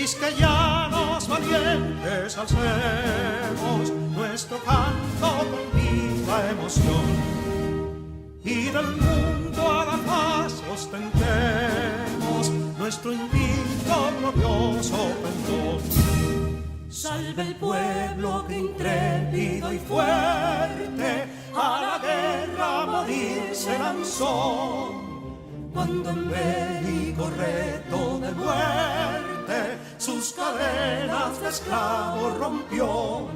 quisqueyanos valientes alcemos nuestro canto con viva emoción, y del mundo a la paz ostentemos nuestro invicto glorioso pendón. Salve el pueblo que intrépido y fuerte a la guerra a morir se lanzó, cuando en bélico reto de muerte sus cadenas de esclavos rompió.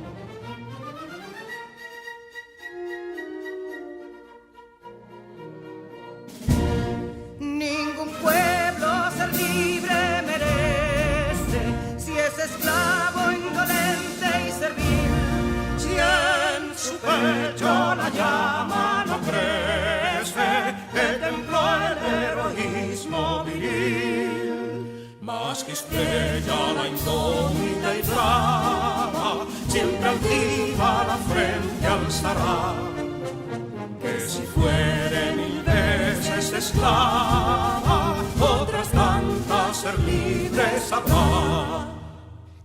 Ningún pueblo ser libre merece si es esclavo, indolente y servil. Si en su pecho la llama no crece, que templó el heroísmo viril, más que estrella la indómita y brava, siempre altiva la frente alzará, que si fuere mil veces esclava, otras tantas ser libres habrá.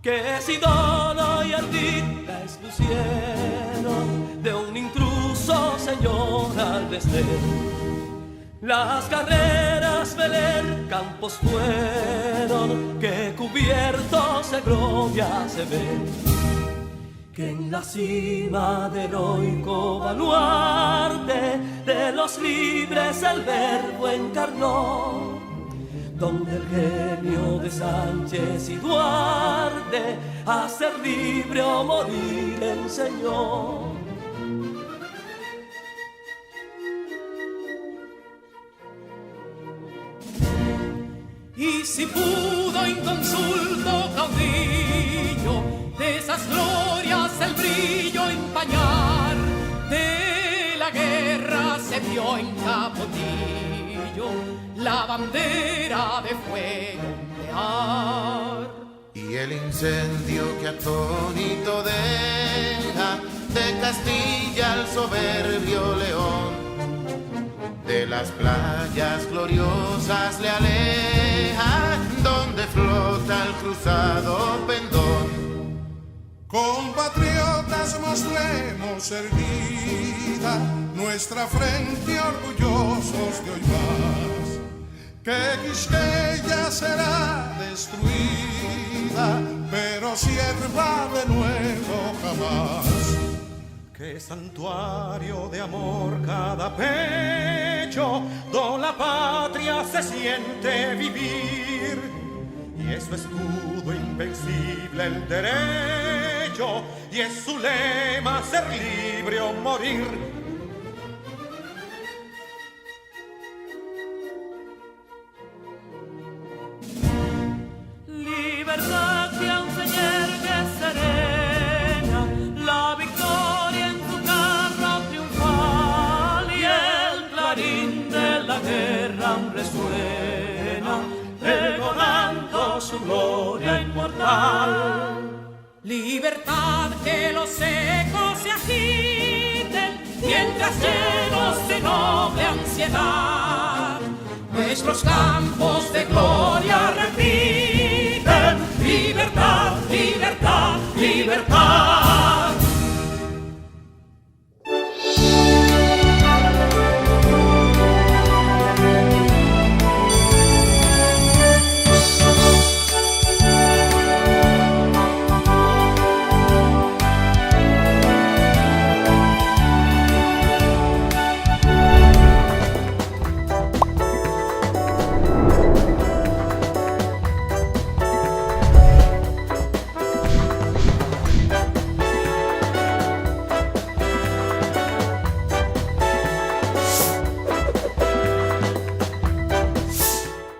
Que si Dono y Ardita expusieron de un intruso señor al desdén, las carreras veler campos fueron que cubiertos de gloria se ven, que en la cima del heroico baluarte de los libres el verbo encarnó, donde el genio de Sánchez y Duarte a ser libre o morir enseñó. Y si pudo inconsulto caudillo de esas glorias el brillo empañar, de la guerra se vio en Capotillo la bandera de fuego ondear. Y el incendio que atónito deja de Castilla al soberbio león, de las playas gloriosas le aleja, donde flota el cruzado pendón. Compatriotas, mostremos erguida nuestra frente orgullosos de hoy más, que Quisqueya será destruida, pero sierva de nuevo jamás. Que santuario de amor cada pecho, do la patria se siente vivir, y es su escudo invencible el derecho, y es su lema ser libre o morir. Libertad que aún se yergue serena, la victoria en su carro triunfal, y el clarín de la guerra aún resuena, pregonando su gloria inmortal. Libertad, que los ecos se agiten mientras llenos de noble ansiedad nuestros campos de gloria repiten. Libertad, libertad, libertad.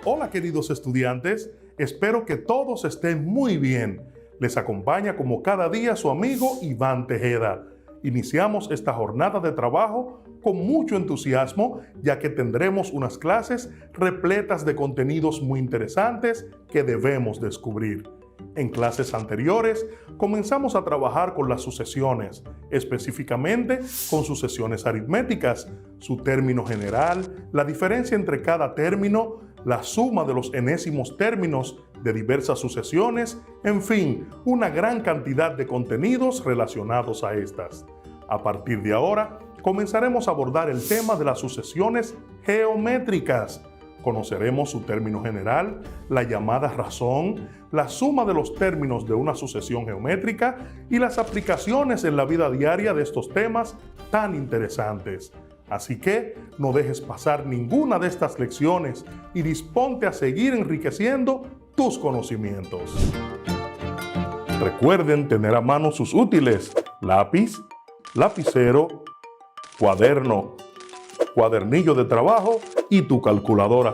Hola queridos estudiantes, espero que todos estén muy bien. Les acompaña como cada día su amigo Iván Tejeda. Iniciamos esta jornada de trabajo con mucho entusiasmo, ya que tendremos unas clases repletas de contenidos muy interesantes que debemos descubrir. En clases anteriores comenzamos a trabajar con las sucesiones, específicamente con sucesiones aritméticas, su término general, la diferencia entre cada término, la suma de los enésimos términos de diversas sucesiones, en fin, una gran cantidad de contenidos relacionados a estas. A partir de ahora, comenzaremos a abordar el tema de las sucesiones geométricas. Conoceremos su término general, la llamada razón, la suma de los términos de una sucesión geométrica y las aplicaciones en la vida diaria de estos temas tan interesantes. Así que no dejes pasar ninguna de estas lecciones y disponte a seguir enriqueciendo tus conocimientos. Recuerden tener a mano sus útiles: lápiz, lapicero, cuaderno, cuadernillo de trabajo y tu calculadora.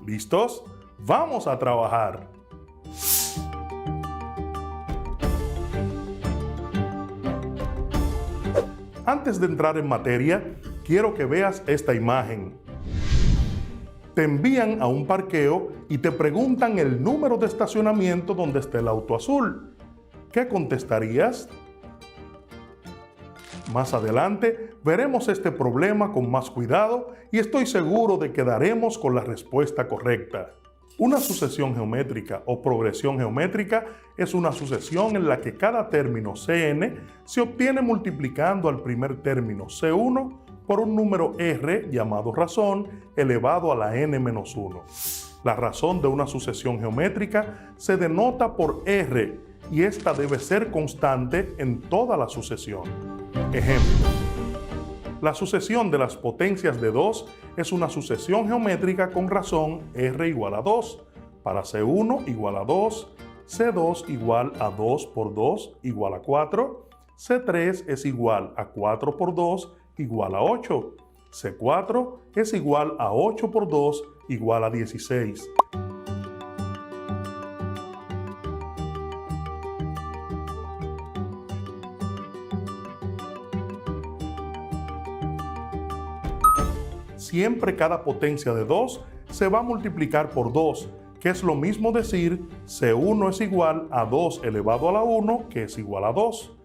¿Listos? ¡Vamos a trabajar! Antes de entrar en materia, quiero que veas esta imagen. Te envían a un parqueo y te preguntan el número de estacionamiento donde está el auto azul. ¿Qué contestarías? Más adelante veremos este problema con más cuidado y estoy seguro de que daremos con la respuesta correcta. Una sucesión geométrica o progresión geométrica es una sucesión en la que cada término Cn se obtiene multiplicando al primer término C1 por un número R llamado razón elevado a la n-1. La razón de una sucesión geométrica se denota por R y esta debe ser constante en toda la sucesión. Ejemplo: la sucesión de las potencias de 2 es una sucesión geométrica con razón R igual a 2. Para C1 igual a 2, C2 igual a 2 por 2 igual a 4, C3 es igual a 4 por 2 igual a 8, C4 es igual a 8 por 2 igual a 16. Siempre cada potencia de 2 se va a multiplicar por 2, que es lo mismo decir C1 es igual a 2 elevado a la 1, que es igual a 2.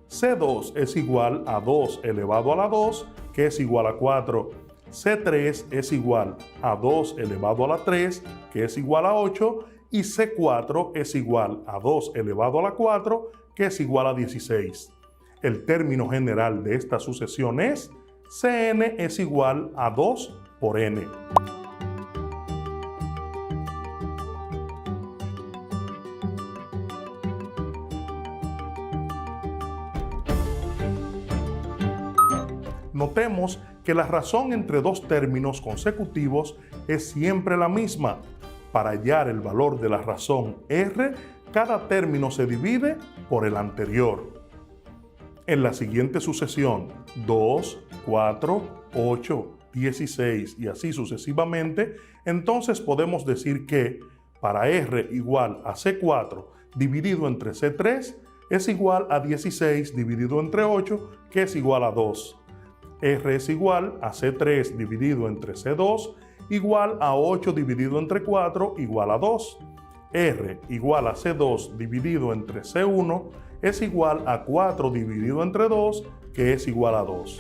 C2 es igual a 2 elevado a la 2, que es igual a 4. C3 es igual a 2 elevado a la 3, que es igual a 8. Y C4 es igual a 2 elevado a la 4, que es igual a 16. El término general de esta sucesión es Cn es igual a 2 por n. Notemos que la razón entre dos términos consecutivos es siempre la misma. Para hallar el valor de la razón R, cada término se divide por el anterior. En la siguiente sucesión, 2, 4, 8, 16 y así sucesivamente, entonces podemos decir que para R igual a C4 dividido entre C3 es igual a 16 dividido entre 8, que es igual a 2. R es igual a C3 dividido entre C2 igual a 8 dividido entre 4 igual a 2. R igual a C2 dividido entre C1 es igual a 4 dividido entre 2, que es igual a 2.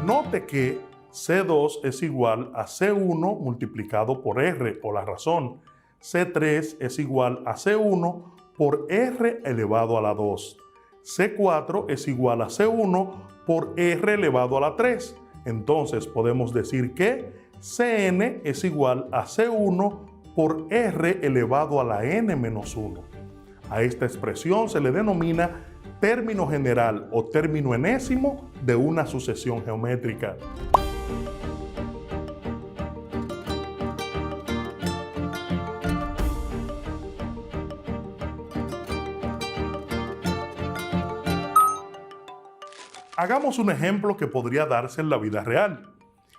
Note que C2 es igual a C1 multiplicado por R, o la razón. C3 es igual a C1 por R elevado a la 2. C4 es igual a C1 por R elevado a la 3. Entonces podemos decir que Cn es igual a C1 por R elevado a la n-1. A esta expresión se le denomina término general o término enésimo de una sucesión geométrica. Hagamos un ejemplo que podría darse en la vida real.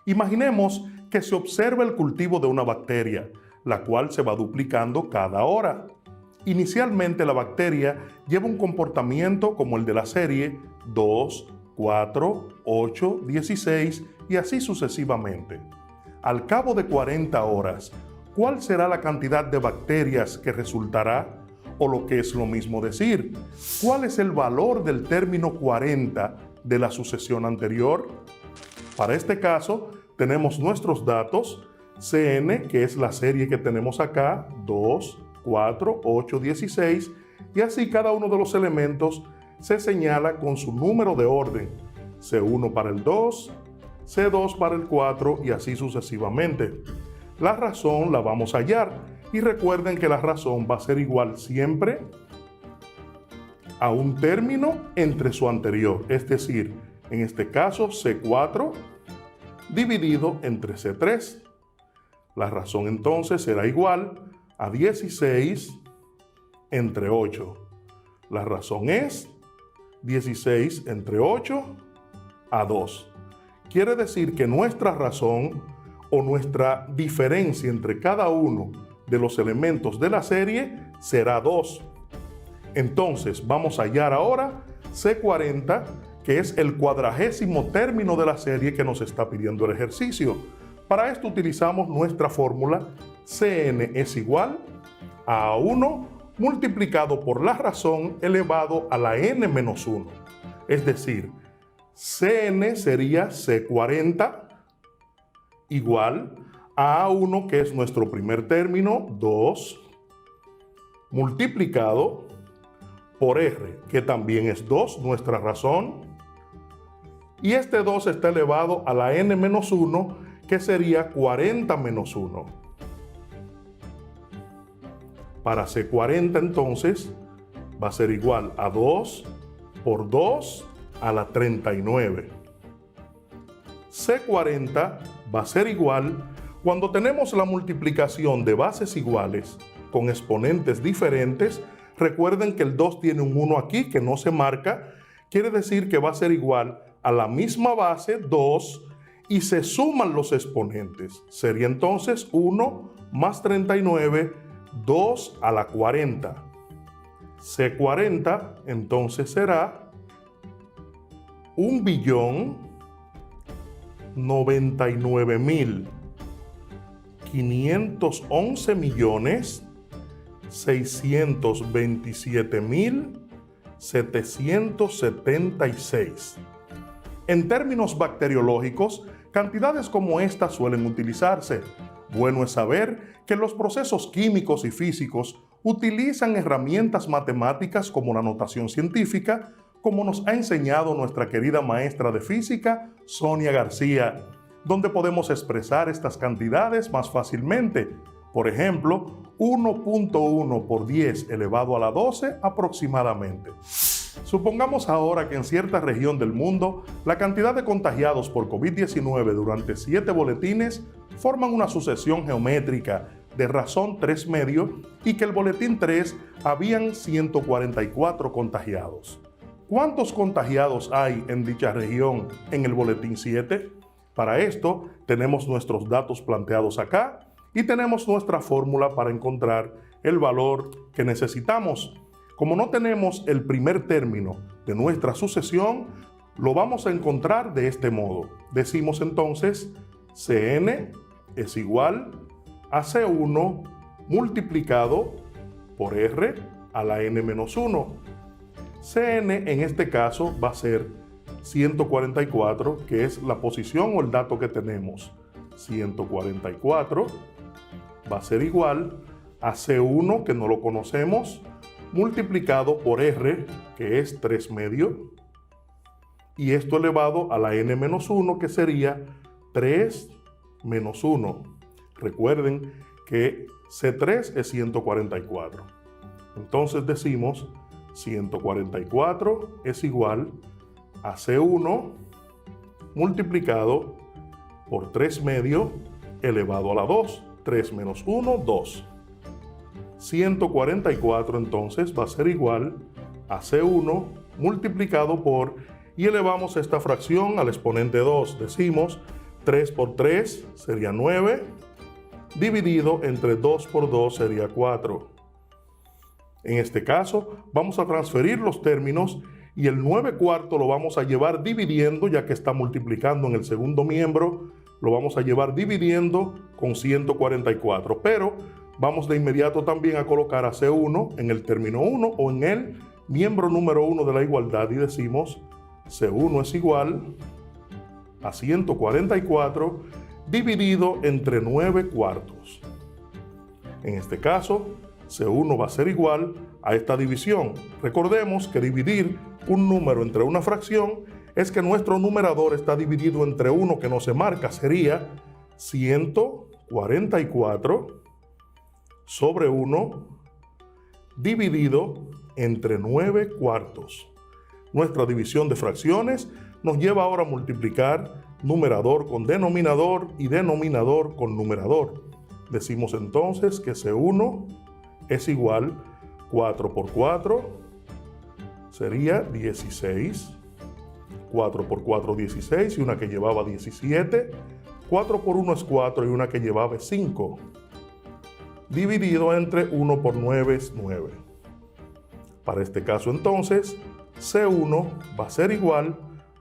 Imaginemos que se observa el cultivo de una bacteria, la cual se va duplicando cada hora. Inicialmente la bacteria lleva un comportamiento como el de la serie 2, 4, 8, 16 y así sucesivamente. Al cabo de 40 horas, ¿cuál será la cantidad de bacterias que resultará? O lo que es lo mismo decir, ¿cuál es el valor del término 40 de la sucesión anterior? Para este caso, tenemos nuestros datos, CN, que es la serie que tenemos acá, 2, 4, 8, 16, y así cada uno de los elementos se señala con su número de orden, C1 para el 2, C2 para el 4 y así sucesivamente. La razón la vamos a hallar. Y recuerden que la razón va a ser igual siempre a un término entre su anterior, es decir, en este caso C4 dividido entre C3. La razón entonces será igual a 16 entre 8. La razón es 16 entre 8 a 2. Quiere decir que nuestra razón o nuestra diferencia entre cada uno de los elementos de la serie será 2. Entonces vamos a hallar ahora C40, que es el 40º término de la serie que nos está pidiendo el ejercicio. Para esto utilizamos nuestra fórmula Cn es igual a 1 multiplicado por la razón elevado a la n-1. Es decir, Cn sería C40 igual a A1, que es nuestro primer término, 2, multiplicado por R, que también es 2, nuestra razón, y este 2 está elevado a la n-1, que sería 40 menos 1. Para C40 entonces va a ser igual a 2 por 2 a la 39. C40 va a ser igual cuando tenemos la multiplicación de bases iguales con exponentes diferentes. Recuerden que el 2 tiene un 1 aquí que no se marca, quiere decir que va a ser igual a la misma base 2 y se suman los exponentes. Sería entonces 1 más 39, 2 a la 40. C40 entonces será 199.511.627.776. En términos bacteriológicos, cantidades como estas suelen utilizarse. Bueno es saber que los procesos químicos y físicos utilizan herramientas matemáticas como la notación científica, como nos ha enseñado nuestra querida maestra de física, Sonia García, donde podemos expresar estas cantidades más fácilmente. Por ejemplo, 1.1 por 10 elevado a la 12 aproximadamente. Supongamos ahora que en cierta región del mundo la cantidad de contagiados por COVID-19 durante 7 boletines forman una sucesión geométrica de razón 3 medios y que el boletín 3 habían 144 contagiados. ¿Cuántos contagiados hay en dicha región en el boletín 7? Para esto tenemos nuestros datos planteados acá y tenemos nuestra fórmula para encontrar el valor que necesitamos. Como no tenemos el primer término de nuestra sucesión, lo vamos a encontrar de este modo. Decimos entonces Cn es igual a C1 multiplicado por R a la n-1. Cn en este caso va a ser 144, que es la posición o el dato que tenemos. 144 va a ser igual a C1, que no lo conocemos, multiplicado por R, que es 3 medios, y esto elevado a la n-1, que sería 3 menos 1. Recuerden que C3 es 144. Entonces decimos 144 es igual a C1 multiplicado por 3 medios elevado a la 2. 3 menos 1, 2. 144 entonces va a ser igual a C1 multiplicado por, y elevamos esta fracción al exponente 2. Decimos 3 por 3 sería 9, dividido entre 2 por 2 sería 4. En este caso vamos a transferir los términos y el 9 cuarto lo vamos a llevar dividiendo, ya que está multiplicando en el segundo miembro. lo vamos a llevar dividiendo con 144, pero vamos de inmediato también a colocar a C1 en el término 1 o en el miembro número 1 de la igualdad y decimos C1 es igual a 144 dividido entre 9 cuartos. En este caso, C1 va a ser igual a esta división. Recordemos que dividir un número entre una fracción es que nuestro numerador está dividido entre 1 que no se marca. Sería 144 sobre 1 dividido entre 9 cuartos. Nuestra división de fracciones nos lleva ahora a multiplicar numerador con denominador y denominador con numerador. Decimos entonces que C1 es igual 4 por 4 sería 16. 4 por 4, 16 y una que llevaba 17. 4 por 1 es 4 y una que llevaba 5. Dividido entre 1 por 9 es 9. Para este caso entonces, C1 va a ser igual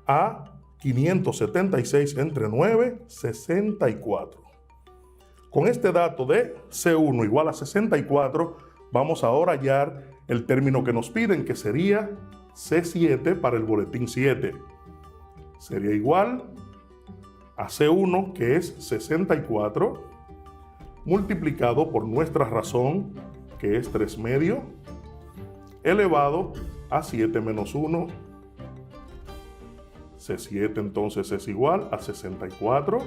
a 576 entre 9, 64. Con este dato de C1 igual a 64, vamos ahora a hallar el término que nos piden, que sería C7 para el boletín 7. Sería igual a C1, que es 64, multiplicado por nuestra razón, que es 3 medio, elevado a 7 menos 1. C7 entonces es igual a 64,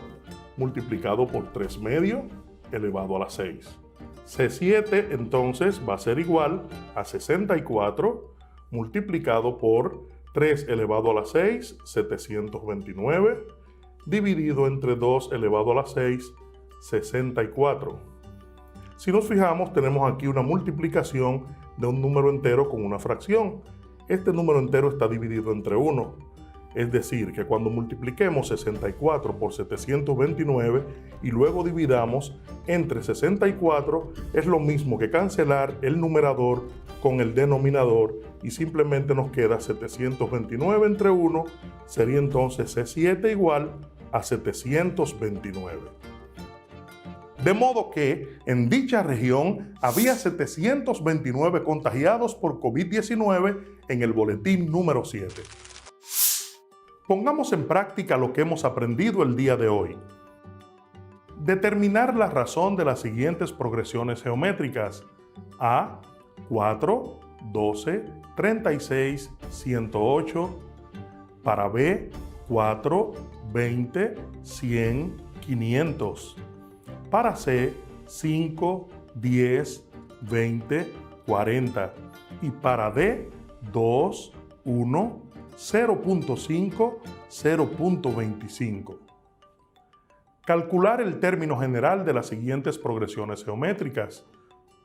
multiplicado por 3 medio, elevado a la 6. C7 entonces va a ser igual a 64, multiplicado por 3 elevado a la 6, 729, dividido entre 2 elevado a la 6, 64. Si nos fijamos, tenemos aquí una multiplicación de un número entero con una fracción. Este número entero está dividido entre 1. Es decir, que cuando multipliquemos 64 por 729 y luego dividamos entre 64, es lo mismo que cancelar el numerador con el denominador y simplemente nos queda 729 entre 1, sería entonces C7 igual a 729. De modo que en dicha región había 729 contagiados por COVID-19 en el boletín número 7. Pongamos en práctica lo que hemos aprendido el día de hoy. Determinar la razón de las siguientes progresiones geométricas: A, 4, 12, 36, 108. Para B, 4, 20, 100, 500. Para C, 5, 10, 20, 40. Y para D, 2, 1, 0.5, 0.25. Calcular el término general de las siguientes progresiones geométricas: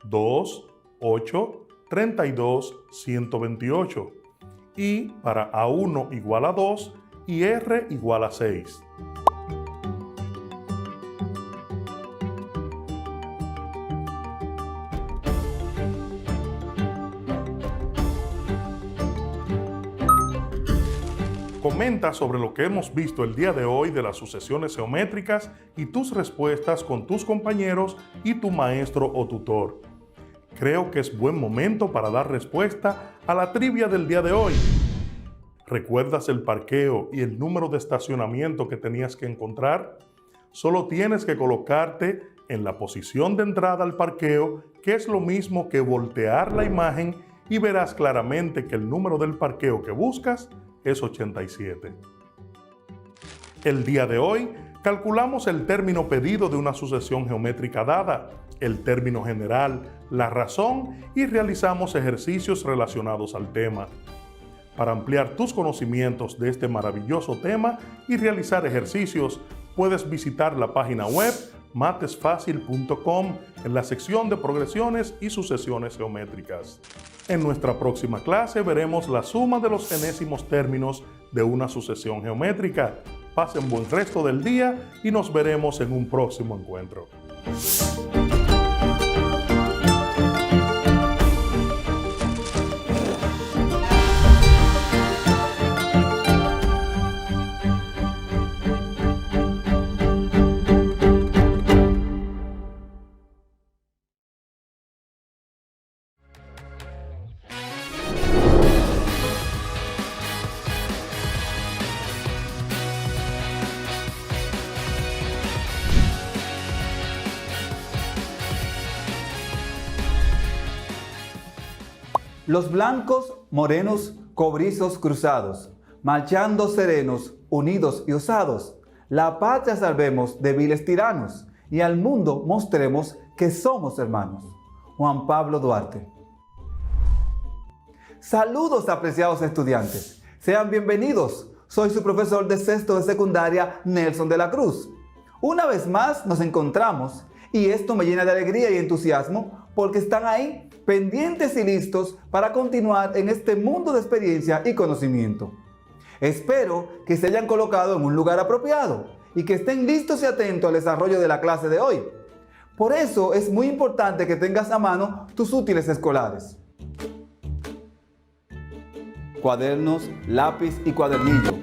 2, 8, 32, 128. Y para A1 igual a 2 y R igual a 6. Comenta sobre lo que hemos visto el día de hoy de las sucesiones geométricas y tus respuestas con tus compañeros y tu maestro o tutor. Creo que es buen momento para dar respuesta a la trivia del día de hoy. ¿Recuerdas el parqueo y el número de estacionamiento que tenías que encontrar? Solo tienes que colocarte en la posición de entrada al parqueo, que es lo mismo que voltear la imagen, y verás claramente que el número del parqueo que buscas es 87. El día de hoy calculamos el término pedido de una sucesión geométrica dada, el término general, la razón y realizamos ejercicios relacionados al tema. Para ampliar tus conocimientos de este maravilloso tema y realizar ejercicios, puedes visitar la página web matesfacil.com en la sección de progresiones y sucesiones geométricas. En nuestra próxima clase veremos la suma de los enésimos términos de una sucesión geométrica. Pasen buen resto del día y nos veremos en un próximo encuentro. Los blancos, morenos, cobrizos cruzados, marchando serenos, unidos y osados, la patria salvemos de viles tiranos y al mundo mostremos que somos hermanos. Juan Pablo Duarte. Saludos, apreciados estudiantes. Sean bienvenidos. Soy su profesor de sexto de secundaria, Nelson de la Cruz. Una vez más nos encontramos y esto me llena de alegría y entusiasmo porque están ahí pendientes y listos para continuar en este mundo de experiencia y conocimiento. Espero que se hayan colocado en un lugar apropiado y que estén listos y atentos al desarrollo de la clase de hoy. Por eso es muy importante que tengas a mano tus útiles escolares. Cuadernos, lápiz y cuadernillo.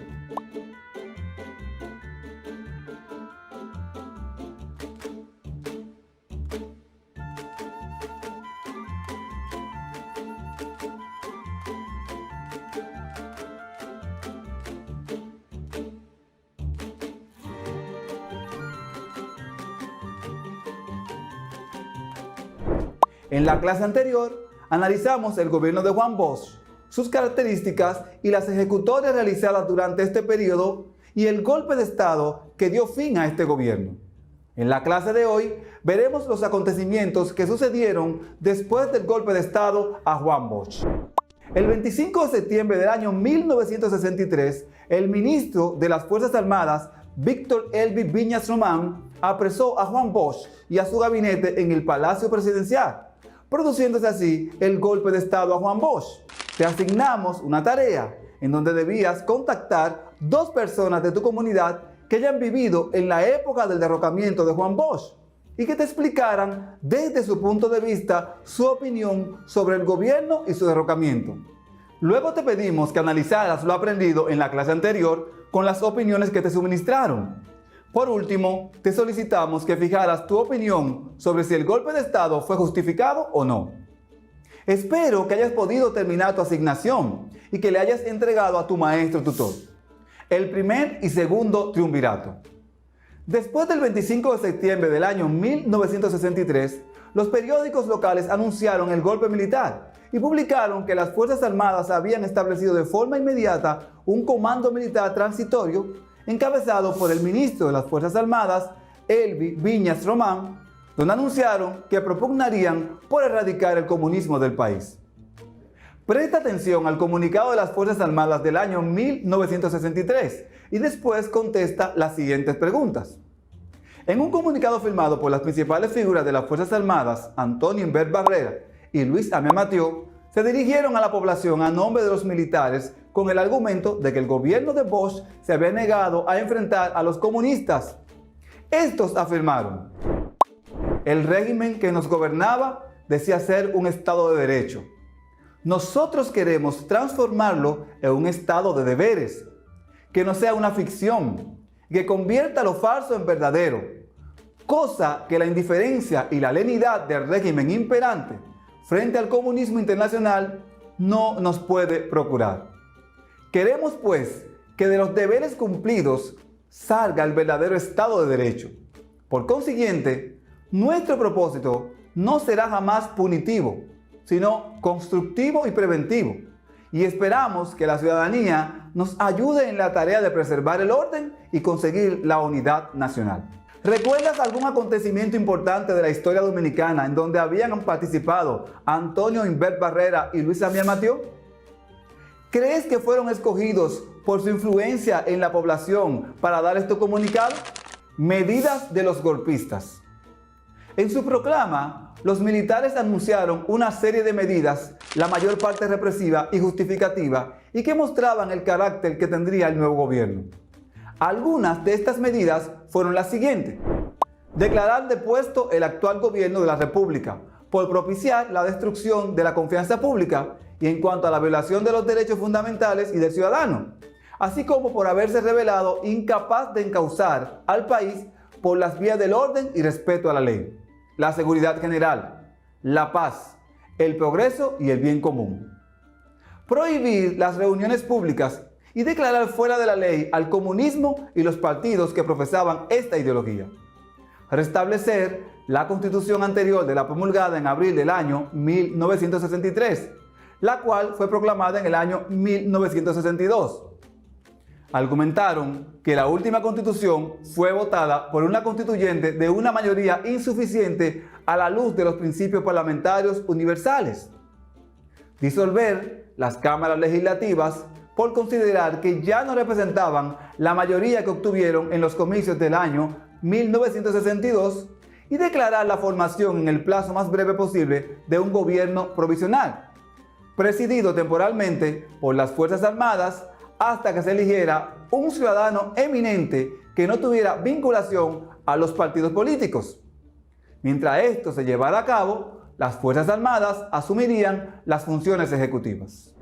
En la clase anterior, analizamos el gobierno de Juan Bosch, sus características y las ejecutorias realizadas durante este periodo y el golpe de Estado que dio fin a este gobierno. En la clase de hoy, veremos los acontecimientos que sucedieron después del golpe de Estado a Juan Bosch. El 25 de septiembre del año 1963, el ministro de las Fuerzas Armadas, Víctor Elvi Viñas Román, apresó a Juan Bosch y a su gabinete en el Palacio Presidencial, produciéndose así el golpe de Estado a Juan Bosch. Te asignamos una tarea en donde debías contactar 2 personas de tu comunidad que hayan vivido en la época del derrocamiento de Juan Bosch y que te explicaran desde su punto de vista su opinión sobre el gobierno y su derrocamiento. Luego te pedimos que analizaras lo aprendido en la clase anterior con las opiniones que te suministraron. Por último, te solicitamos que fijaras tu opinión sobre si el golpe de Estado fue justificado o no. Espero que hayas podido terminar tu asignación y que le hayas entregado a tu maestro tutor el primer y segundo triunvirato. Después del 25 de septiembre del año 1963, los periódicos locales anunciaron el golpe militar y publicaron que las Fuerzas Armadas habían establecido de forma inmediata un comando militar transitorio encabezado por el ministro de las Fuerzas Armadas, Elvi Viñas Román, donde anunciaron que propugnarían por erradicar el comunismo del país. Presta atención al comunicado de las Fuerzas Armadas del año 1963 y después contesta las siguientes preguntas. En un comunicado firmado por las principales figuras de las Fuerzas Armadas, Antonio Inbert Barrera y Luis Amiel Mathieu, se dirigieron a la población a nombre de los militares con el argumento de que el gobierno de Bosch se había negado a enfrentar a los comunistas. Estos afirmaron: el régimen que nos gobernaba decía ser un Estado de Derecho. Nosotros queremos transformarlo en un Estado de deberes, que no sea una ficción, que convierta lo falso en verdadero, cosa que la indiferencia y la lenidad del régimen imperante frente al comunismo internacional no nos puede procurar. Queremos, pues, que de los deberes cumplidos salga el verdadero Estado de Derecho. Por consiguiente, nuestro propósito no será jamás punitivo, sino constructivo y preventivo. Y esperamos que la ciudadanía nos ayude en la tarea de preservar el orden y conseguir la unidad nacional. ¿Recuerdas algún acontecimiento importante de la historia dominicana en donde habían participado Antonio Inbert Barrera y Luis Amiel Mathieu? ¿Crees que fueron escogidos por su influencia en la población para dar este comunicado? Medidas de los golpistas. En su proclama, los militares anunciaron una serie de medidas, la mayor parte represiva y justificativa, y que mostraban el carácter que tendría el nuevo gobierno. Algunas de estas medidas fueron las siguientes: declarar depuesto el actual gobierno de la República por propiciar la destrucción de la confianza pública y en cuanto a la violación de los derechos fundamentales y del ciudadano, así como por haberse revelado incapaz de encauzar al país por las vías del orden y respeto a la ley, la seguridad general, la paz, el progreso y el bien común. Prohibir las reuniones públicas y declarar fuera de la ley al comunismo y los partidos que profesaban esta ideología. Restablecer la constitución anterior de la promulgada en abril del año 1963, la cual fue proclamada en el año 1962. Argumentaron que la última constitución fue votada por una constituyente de una mayoría insuficiente a la luz de los principios parlamentarios universales. Disolver las cámaras legislativas por considerar que ya no representaban la mayoría que obtuvieron en los comicios del año 1962 y declarar la formación en el plazo más breve posible de un gobierno provisional, presidido temporalmente por las Fuerzas Armadas hasta que se eligiera un ciudadano eminente que no tuviera vinculación a los partidos políticos. Mientras esto se llevara a cabo, las Fuerzas Armadas asumirían las funciones ejecutivas.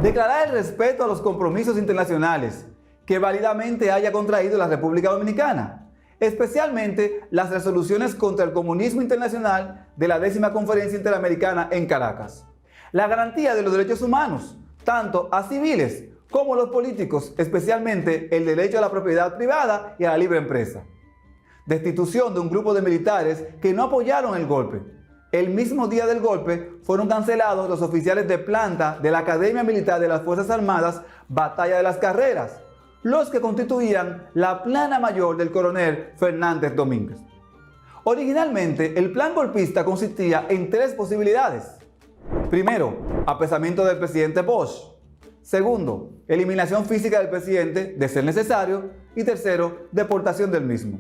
Declarar el respeto a los compromisos internacionales que válidamente haya contraído la República Dominicana, especialmente las resoluciones contra el comunismo internacional de la 10ª Conferencia Interamericana en Caracas. La garantía de los derechos humanos, tanto a civiles como a los políticos, especialmente el derecho a la propiedad privada y a la libre empresa. Destitución de un grupo de militares que no apoyaron el golpe. El mismo día del golpe fueron cancelados los oficiales de planta de la Academia Militar de las Fuerzas Armadas Batalla de las Carreras, los que constituían la plana mayor del coronel Fernández Domínguez. Originalmente, el plan golpista consistía en 3 posibilidades. Primero, apresamiento del presidente Bosch. Segundo, eliminación física del presidente, de ser necesario. Y tercero, deportación del mismo.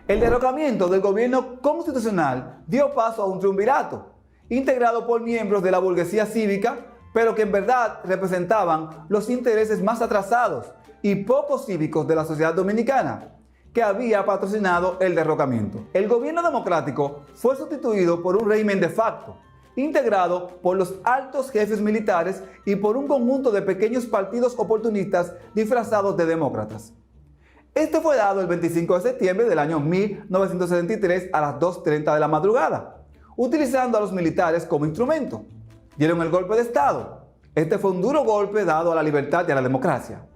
El derrocamiento del gobierno constitucional dio paso a un triunvirato, integrado por miembros de la burguesía cívica, pero que en verdad representaban los intereses más atrasados y poco cívicos de la sociedad dominicana, que había patrocinado el derrocamiento. El gobierno democrático fue sustituido por un régimen de facto, integrado por los altos jefes militares y por un conjunto de pequeños partidos oportunistas disfrazados de demócratas. Este fue dado el 25 de septiembre del año 1973 a las 2:30 de la madrugada, utilizando a los militares como instrumento. Dieron el golpe de Estado. Este fue un duro golpe dado a la libertad y a la democracia.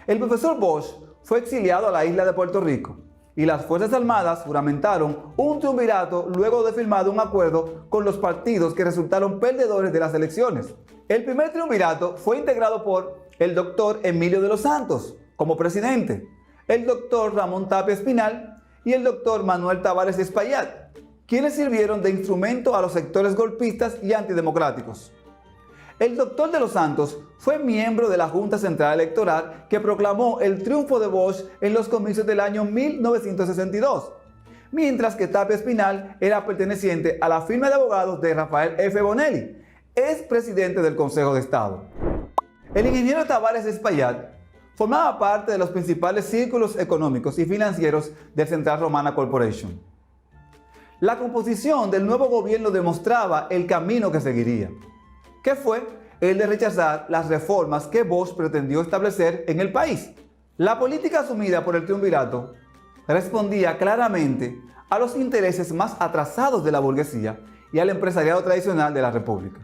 El profesor Bosch fue exiliado a la isla de Puerto Rico y las Fuerzas Armadas juramentaron un triunvirato luego de firmado un acuerdo con los partidos que resultaron perdedores de las elecciones. El primer triunvirato fue integrado por el doctor Emilio de los Santos como presidente, el doctor Ramón Tapia Espinal y el doctor Manuel Tavares Espaillat, quienes sirvieron de instrumento a los sectores golpistas y antidemocráticos. El doctor de los Santos fue miembro de la Junta Central Electoral que proclamó el triunfo de Bosch en los comicios del año 1962, mientras que Tapia Espinal era perteneciente a la firma de abogados de Rafael F. Bonelli, ex presidente del Consejo de Estado. El ingeniero Tavares Espaillat formaba parte de los principales círculos económicos y financieros del Central Romana Corporation. La composición del nuevo gobierno demostraba el camino que seguiría, que fue el de rechazar las reformas que Bosch pretendió establecer en el país. La política asumida por el triunvirato respondía claramente a los intereses más atrasados de la burguesía y al empresariado tradicional de la República.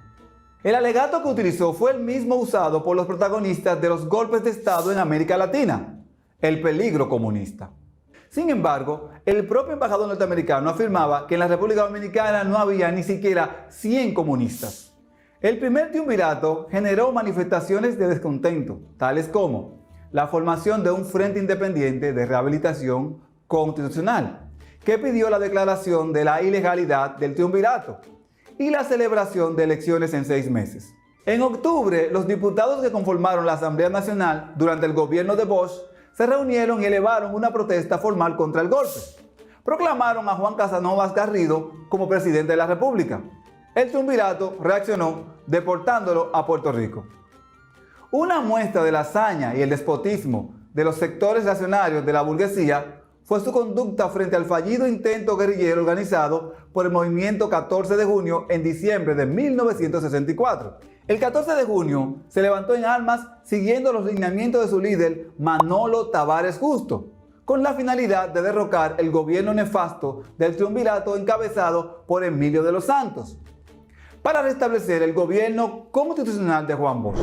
El alegato que utilizó fue el mismo usado por los protagonistas de los golpes de Estado en América Latina, el peligro comunista. Sin embargo, el propio embajador norteamericano afirmaba que en la República Dominicana no había ni siquiera 100 comunistas. El primer triunvirato generó manifestaciones de descontento, tales como la formación de un Frente Independiente de Rehabilitación Constitucional, que pidió la declaración de la ilegalidad del triunvirato y la celebración de elecciones en 6 meses. En octubre, los diputados que conformaron la Asamblea Nacional durante el gobierno de Bosch se reunieron y elevaron una protesta formal contra el golpe. Proclamaron a Juan Casanovas Garrido como presidente de la República. El triunvirato reaccionó deportándolo a Puerto Rico. Una muestra de la hazaña y el despotismo de los sectores reaccionarios de la burguesía fue su conducta frente al fallido intento guerrillero organizado por el movimiento 14 de junio en diciembre de 1964. El 14 de junio se levantó en armas siguiendo los lineamientos de su líder Manolo Tavares Justo, con la finalidad de derrocar el gobierno nefasto del triunvirato encabezado por Emilio de los Santos, para restablecer el gobierno constitucional de Juan Bosch.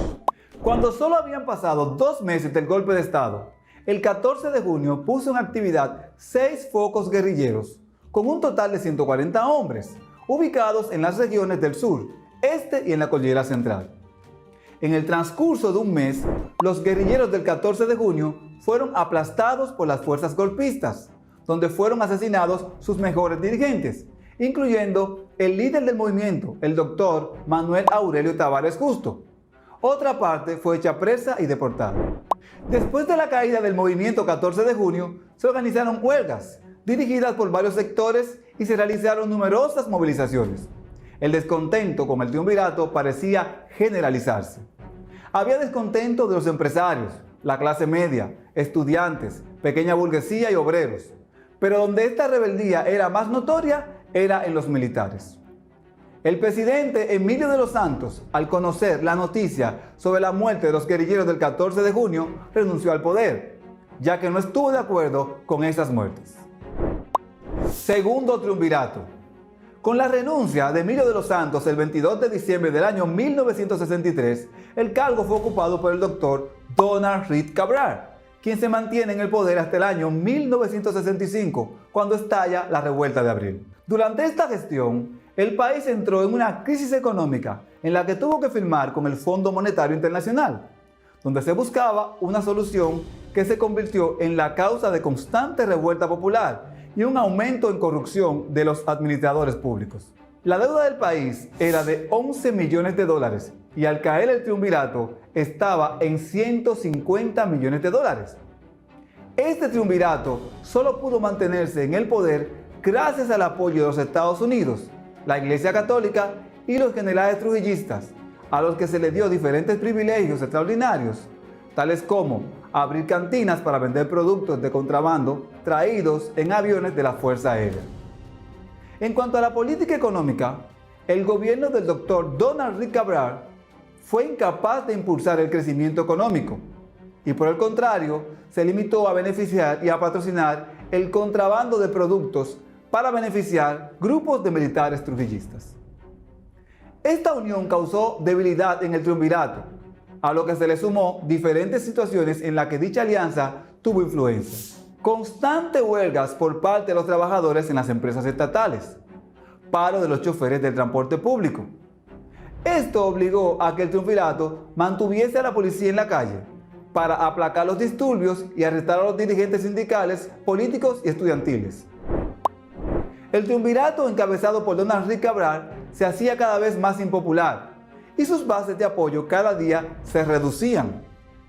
Cuando solo habían pasado 2 meses del golpe de Estado, el 14 de junio puso en actividad 6 focos guerrilleros, con un total de 140 hombres, ubicados en las regiones del sur, este y en la Cordillera Central. En el transcurso de un mes, los guerrilleros del 14 de junio fueron aplastados por las fuerzas golpistas, donde fueron asesinados sus mejores dirigentes, incluyendo el líder del movimiento, el doctor Manuel Aurelio Tavares Justo. Otra parte fue hecha presa y deportada. Después de la caída del movimiento 14 de junio, se organizaron huelgas, dirigidas por varios sectores, y se realizaron numerosas movilizaciones. El descontento con el triunvirato parecía generalizarse. Había descontento de los empresarios, la clase media, estudiantes, pequeña burguesía y obreros. Pero donde esta rebeldía era más notoria era en los militares. El presidente Emilio de los Santos, al conocer la noticia sobre la muerte de los guerrilleros del 14 de junio, renunció al poder, ya que no estuvo de acuerdo con esas muertes. Segundo triunvirato. Con la renuncia de Emilio de los Santos el 22 de diciembre del año 1963, el cargo fue ocupado por el doctor Donald Reed Cabral, quien se mantiene en el poder hasta el año 1965, cuando estalla la Revuelta de Abril. Durante esta gestión, el país entró en una crisis económica en la que tuvo que firmar con el Fondo Monetario Internacional, donde se buscaba una solución que se convirtió en la causa de constante revuelta popular y un aumento en corrupción de los administradores públicos. La deuda del país era de 11 millones de dólares y al caer el triunvirato estaba en 150 millones de dólares. Este triunvirato solo pudo mantenerse en el poder gracias al apoyo de los Estados Unidos, la Iglesia Católica y los generales trujillistas, a los que se les dio diferentes privilegios extraordinarios, tales como abrir cantinas para vender productos de contrabando traídos en aviones de la Fuerza Aérea. En cuanto a la política económica, el gobierno del doctor Donald Reed Cabral fue incapaz de impulsar el crecimiento económico y, por el contrario, se limitó a beneficiar y a patrocinar el contrabando de productos para beneficiar grupos de militares trujillistas. Esta unión causó debilidad en el triunvirato, a lo que se le sumó diferentes situaciones en las que dicha alianza tuvo influencia. Constantes huelgas por parte de los trabajadores en las empresas estatales, paro de los choferes del transporte público. Esto obligó a que el triunvirato mantuviese a la policía en la calle para aplacar los disturbios y arrestar a los dirigentes sindicales, políticos y estudiantiles. El triunvirato encabezado por Donald Reed Cabral se hacía cada vez más impopular y sus bases de apoyo cada día se reducían.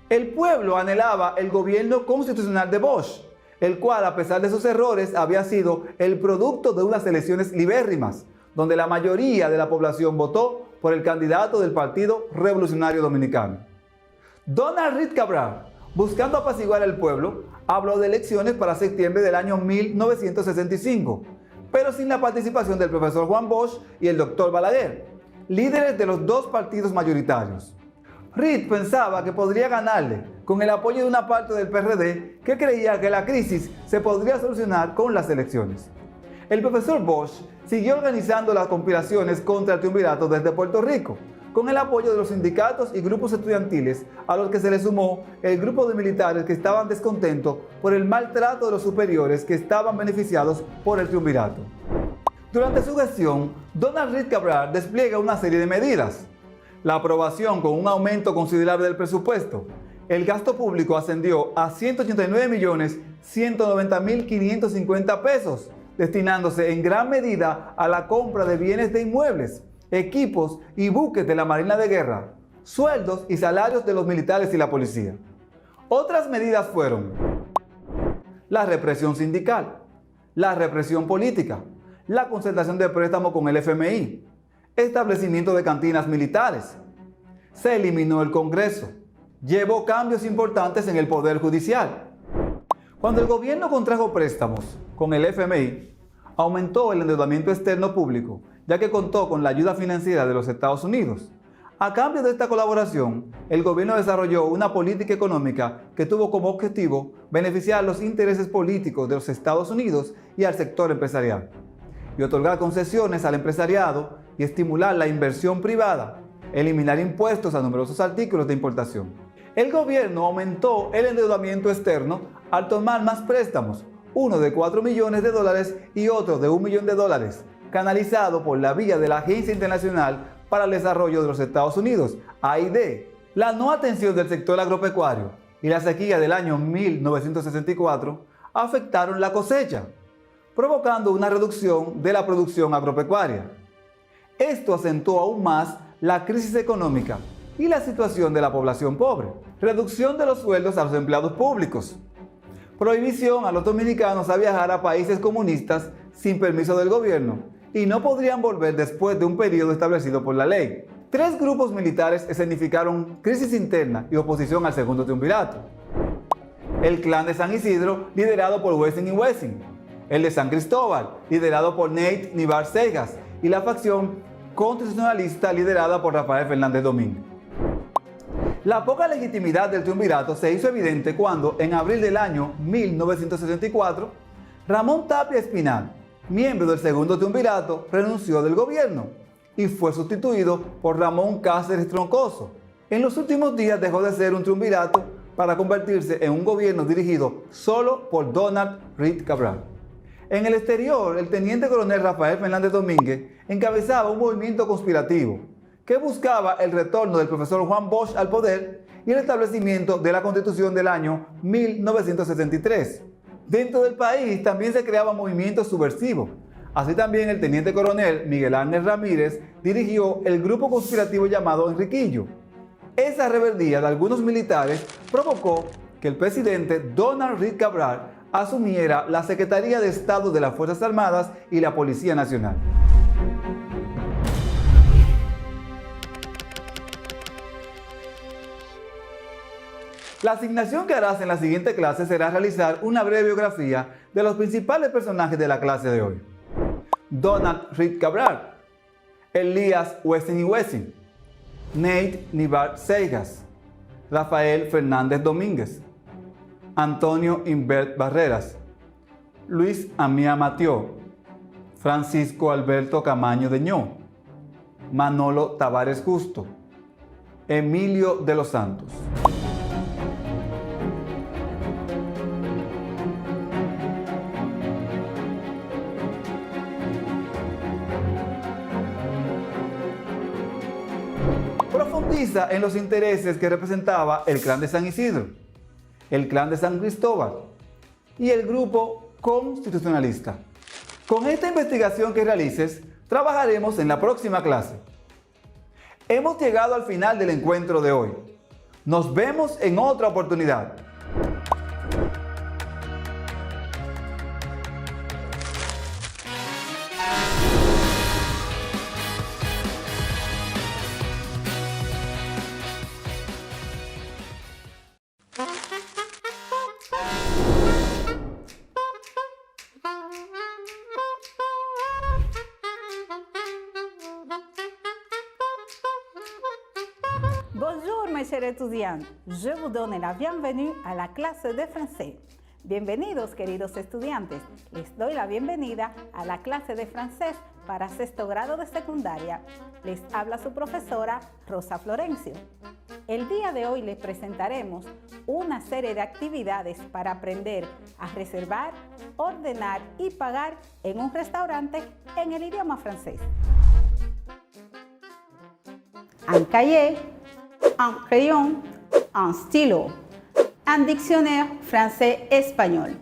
El pueblo anhelaba el gobierno constitucional de Bosch, el cual, a pesar de sus errores, había sido el producto de unas elecciones libérrimas, donde la mayoría de la población votó por el candidato del Partido Revolucionario Dominicano. Donald Reed Cabral, buscando apaciguar al pueblo, habló de elecciones para septiembre del año 1965, pero sin la participación del profesor Juan Bosch y el doctor Balaguer, líderes de los dos partidos mayoritarios. Reed pensaba que podría ganarle con el apoyo de una parte del PRD que creía que la crisis se podría solucionar con las elecciones. El profesor Bosch siguió organizando las conspiraciones contra el triunvirato desde Puerto Rico, con el apoyo de los sindicatos y grupos estudiantiles, a los que se le sumó el grupo de militares que estaban descontentos por el maltrato de los superiores que estaban beneficiados por el triunvirato. Durante su gestión, Donald Reed Cabral despliega una serie de medidas. La aprobación con un aumento considerable del presupuesto. El gasto público ascendió a 189.190.550 pesos, destinándose en gran medida a la compra de bienes de inmuebles, equipos y buques de la Marina de Guerra, sueldos y salarios de los militares y la policía. Otras medidas fueron la represión sindical, la represión política, la concentración de préstamos con el FMI, establecimiento de cantinas militares. Se eliminó el Congreso, llevó cambios importantes en el Poder Judicial. Cuando el gobierno contrajo préstamos con el FMI, aumentó el endeudamiento externo público, ya que contó con la ayuda financiera de los Estados Unidos. A cambio de esta colaboración, el gobierno desarrolló una política económica que tuvo como objetivo beneficiar los intereses políticos de los Estados Unidos y al sector empresarial, y otorgar concesiones al empresariado y estimular la inversión privada, eliminar impuestos a numerosos artículos de importación. El gobierno aumentó el endeudamiento externo al tomar más préstamos, uno de 4 millones de dólares y otro de $1 millón, canalizado por la vía de la Agencia Internacional para el desarrollo de los Estados Unidos, AID. La no atención del sector agropecuario y la sequía del año 1964 afectaron la cosecha, provocando una reducción de la producción agropecuaria. Esto acentuó aún más la crisis económica y la situación de la población pobre. Reducción de los sueldos a los empleados públicos. Prohibición a los dominicanos a viajar a países comunistas sin permiso del gobierno y no podrían volver después de un periodo establecido por la ley. 3 grupos militares escenificaron crisis interna y oposición al segundo triunvirato. El clan de San Isidro, liderado por Wessing y Wessing. El de San Cristóbal, liderado por Nate Nibar Seijas. Y la facción constitucionalista, liderada por Rafael Fernández Domínguez. La poca legitimidad del triunvirato se hizo evidente cuando, en abril del año 1964, Ramón Tapia Espinal, miembro del segundo triunvirato, renunció del gobierno y fue sustituido por Ramón Cáceres Troncoso. En los últimos días dejó de ser un triunvirato para convertirse en un gobierno dirigido solo por Donald Reed Cabral. En el exterior, el teniente coronel Rafael Fernández Domínguez encabezaba un movimiento conspirativo que buscaba el retorno del profesor Juan Bosch al poder y el establecimiento de la Constitución del año 1963. Dentro del país también se creaban movimientos subversivos. Así también el teniente coronel Miguel Ángel Ramírez dirigió el grupo conspirativo llamado Enriquillo. Esa rebeldía de algunos militares provocó que el presidente Donald Reed Cabral asumiera la Secretaría de Estado de las Fuerzas Armadas y la Policía Nacional. La asignación que harás en la siguiente clase será realizar una breve biografía de los principales personajes de la clase de hoy. Donald Reed Cabral, Elías Wessing y Wessing, Nate Nibar Seijas, Rafael Fernández Domínguez, Antonio Imbert Barreras, Luis Amía Matió, Francisco Alberto Camaño Deñó, Manolo Tavares Justo, Emilio de los Santos. Profundiza en los intereses que representaba el clan de San Isidro, el clan de San Cristóbal y el grupo constitucionalista. Con esta investigación que realices, trabajaremos en la próxima clase. Hemos llegado al final del encuentro de hoy. Nos vemos en otra oportunidad. Bonjour mes chers étudiants, je vous donne la bienvenue à la clase de francés. Bienvenidos queridos estudiantes, les doy la bienvenida a la clase de francés para sexto grado de secundaria. Les habla su profesora Rosa Florencio. El día de hoy les presentaremos una serie de actividades para aprender a reservar, ordenar y pagar en un restaurante en el idioma francés. Un cahier, un crayon, un stylo, un dictionnaire français-espagnol.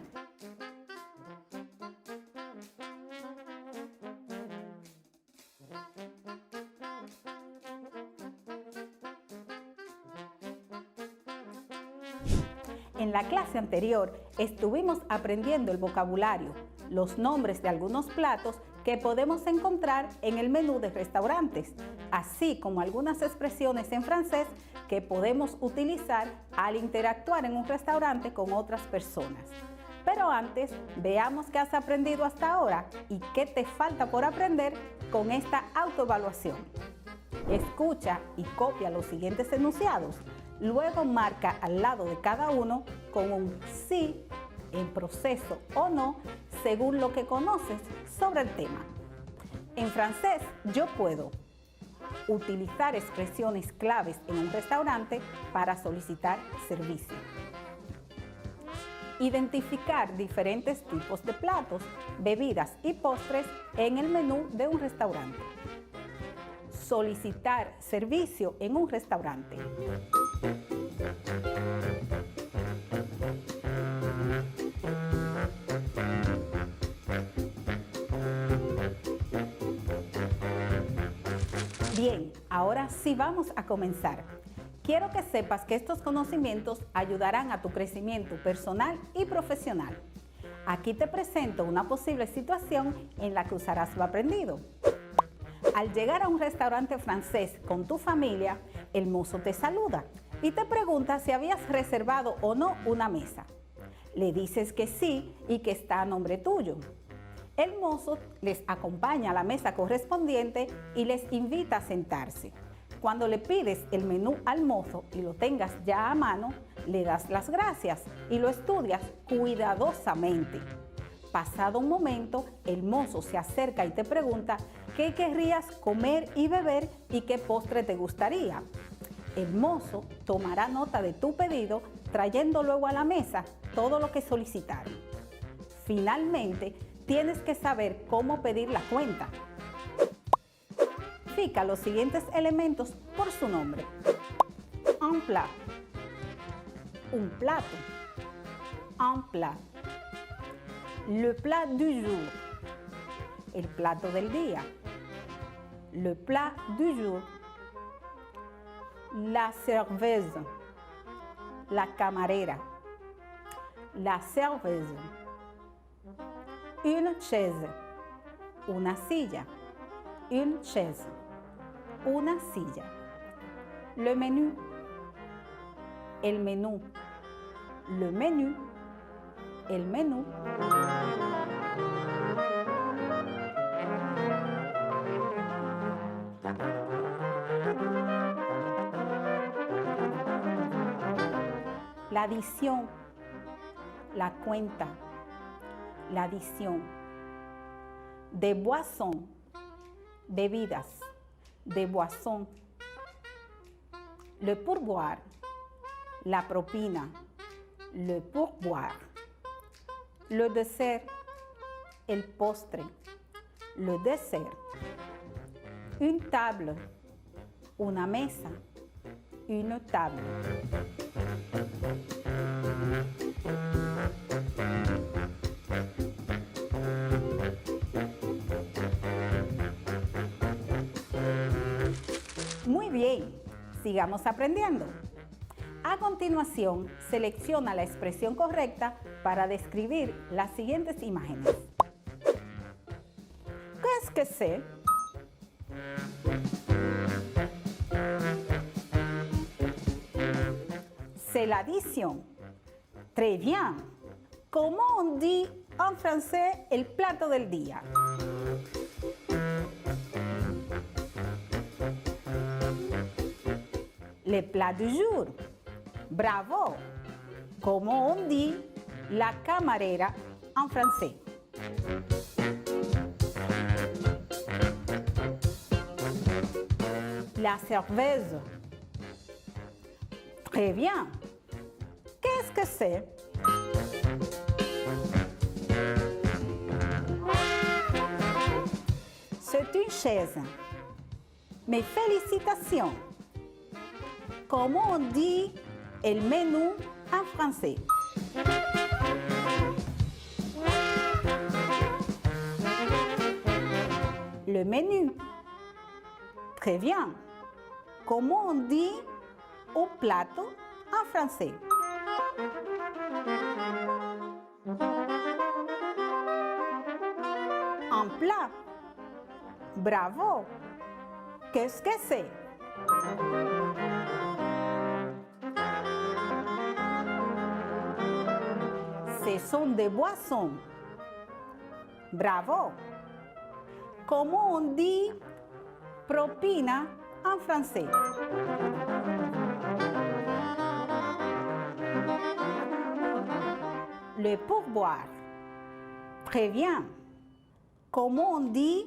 En la clase anterior estuvimos aprendiendo el vocabulario, los nombres de algunos platos que podemos encontrar en el menú de restaurantes, así como algunas expresiones en francés que podemos utilizar al interactuar en un restaurante con otras personas. Pero antes, veamos qué has aprendido hasta ahora y qué te falta por aprender con esta autoevaluación. Escucha y copia los siguientes enunciados. Luego marca al lado de cada uno con un sí, en proceso o no, según lo que conoces sobre el tema. En francés, yo puedo utilizar expresiones claves en un restaurante para solicitar servicio. Identificar diferentes tipos de platos, bebidas y postres en el menú de un restaurante. solicitar servicio en un restaurante. Bien, ahora sí vamos a comenzar. Quiero que sepas que estos conocimientos ayudarán a tu crecimiento personal y profesional. Aquí te presento una posible situación en la que usarás lo aprendido. Al llegar a un restaurante francés con tu familia, el mozo te saluda y te pregunta si habías reservado o no una mesa. Le dices que sí y que está a nombre tuyo. El mozo les acompaña a la mesa correspondiente y les invita a sentarse. Cuando le pides el menú al mozo y lo tengas ya a mano, le das las gracias y lo estudias cuidadosamente. Pasado un momento, el mozo se acerca y te pregunta qué querrías comer y beber y qué postre te gustaría. El mozo tomará nota de tu pedido, trayendo luego a la mesa todo lo que solicitaron. Finalmente, tienes que saber cómo pedir la cuenta. Fica los siguientes elementos por su nombre. Un plat. Un plato. Un plat. Le plat du jour. El plato del día. Le plat du jour. La serveuse. La camarera. La serveuse. Une chaise. Una silla. Une chaise. Una silla. Le menú. El menú. Le menú. El menú. La adición. La cuenta. La adición. De boisson. Bebidas. De boisson. Le pourboire. La propina. Le pourboire. Le dessert. El postre. Le dessert. Une table. Una mesa. Une table. Muy bien, sigamos aprendiendo. A continuación, selecciona la expresión correcta para describir las siguientes imágenes. ¿Qu'est-ce que c'est? C'est l'addition. Très bien. Comment on dit en français el plato del día? Le plat du jour. Bravo. Comment on dit la camarera en français? La serveuse. Très bien. Qu'est-ce que c'est? C'est une chaise. Mes félicitations. Comment on dit el menú en français? Le menú. Très bien. Comment on dit au plato en français? Un plat. Bravo. Qu'est-ce que c'est? Ce sont des boissons. Bravo. Comment on dit propina en français? Le pourboire. Très bien. Comment on dit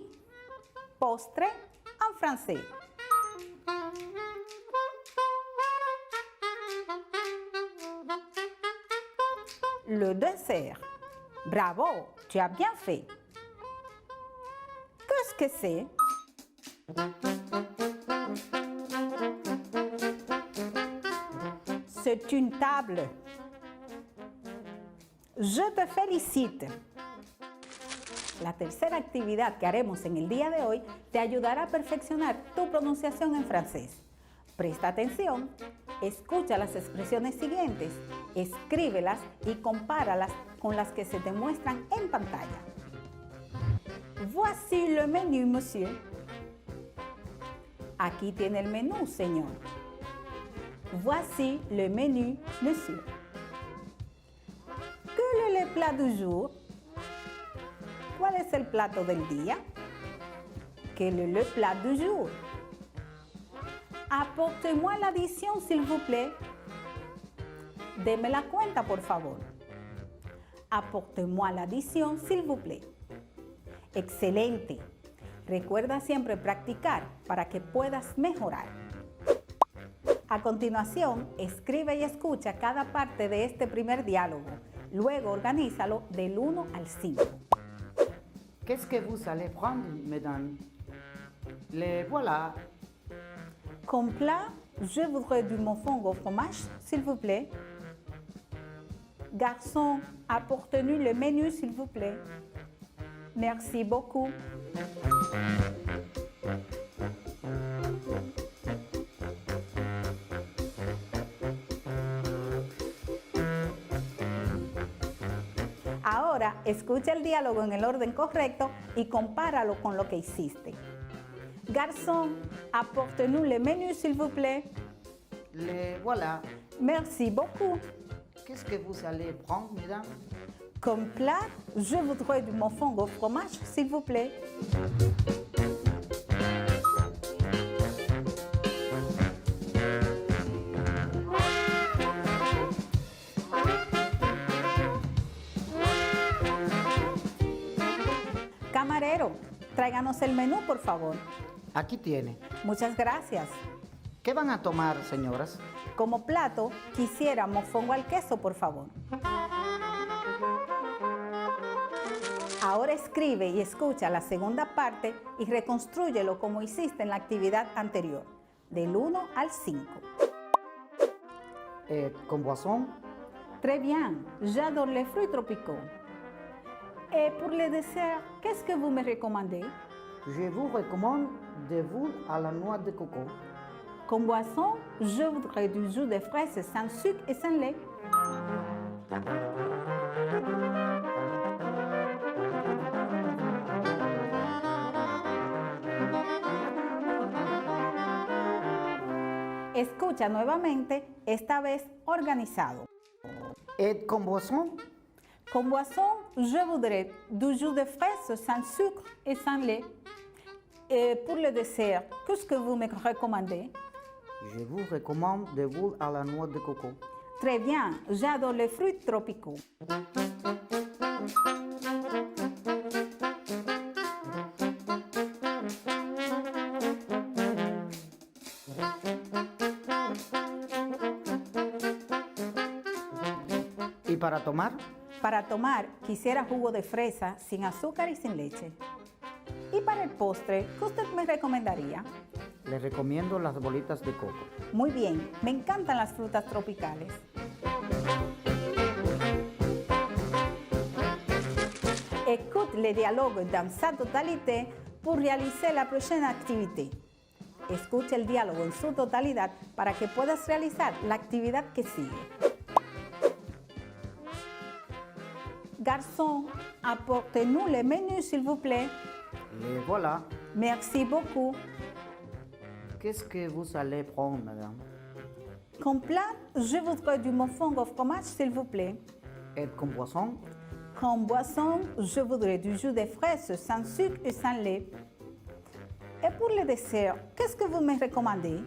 postre en français? Le dessert. Bravo, tu as bien fait. Qu'est-ce que c'est? C'est une table. Je te félicite. La tercera actividad que haremos en el día de hoy te ayudará a perfeccionar tu pronunciación en francés. Presta atención, escucha las expresiones siguientes, escríbelas y compáralas con las que se te muestran en pantalla. Voici le menú, monsieur. Aquí tiene el menú, señor. Voici le menú, monsieur. Quel est le plat du jour? ¿Cuál es el plato del día? Quel est le plat du jour? Apportez-moi l'addition, s'il vous plaît. Deme la cuenta, por favor. Apportez-moi l'addition, s'il vous plaît. Excelente. Recuerda siempre practicar para que puedas mejorar. A continuación, escribe y escucha cada parte de este primer diálogo. Luego organízalo del 1 al 5. Qu'est-ce que vous allez prendre, mesdames? Les voilà. Comme plat, je voudrais du mofongo au fromage, s'il vous plaît. Garçon, apportez-nous le menu, s'il vous plaît. Merci beaucoup. Ahora, escucha el diálogo en el orden correcto y compáralo con lo que hiciste. Garçon, apportez-nous le menu, s'il vous plaît. Les voilà. Merci beaucoup. Qu'est-ce que vous allez prendre, mesdames? Comme plat, je voudrais du mofongo au fromage, s'il vous plaît. Camarero, tráiganos el menú, por favor. Aquí tiene. Muchas gracias. ¿Qué van a tomar, señoras? Como plato, quisiera mofongo al queso, por favor. Ahora escribe y escucha la segunda parte y reconstrúyelo como hiciste en la actividad anterior, del 1 al 5. Con boisson? Très bien, j'adore les fruits tropicaux. Et pour le dessert, qu'est-ce que vous me recommandez? Je vous recommande des boules à la noix de coco. Comme boisson, je voudrais du jus de fraises sans sucre et sans lait. Escucha nuevamente, esta vez organizado. Et con boisson? Comme boisson, je voudrais du jus de fraises sans sucre et sans lait. Et pour le dessert, qu'est-ce que vous me recommandez? Je vous recommande des boules à la noix de coco. Très bien, j'adore les fruits tropicaux. ¿Y para tomar? Para tomar, quisiera jugo de fresa sin azúcar y sin leche. Y para el postre, ¿qué usted me recomendaría? Les recomiendo las bolitas de coco. Muy bien, me encantan las frutas tropicales. Écoute les dialogues dans sa totalité pour réaliser la prochaine activité. Escucha el diálogo en su totalidad para que puedas realizar la actividad que sigue. Garçon, apportez-nous le menu, s'il vous plaît. Les voilà. Merci beaucoup. Qu'est-ce que vous allez prendre, madame? Comme plat, je voudrais du mofongo au fromage, s'il vous plaît. Et con boisson? Comme boisson, je voudrais du jus de fraises sans sucre et sans lait. Et pour le dessert, qu'est-ce que vous me recommandez?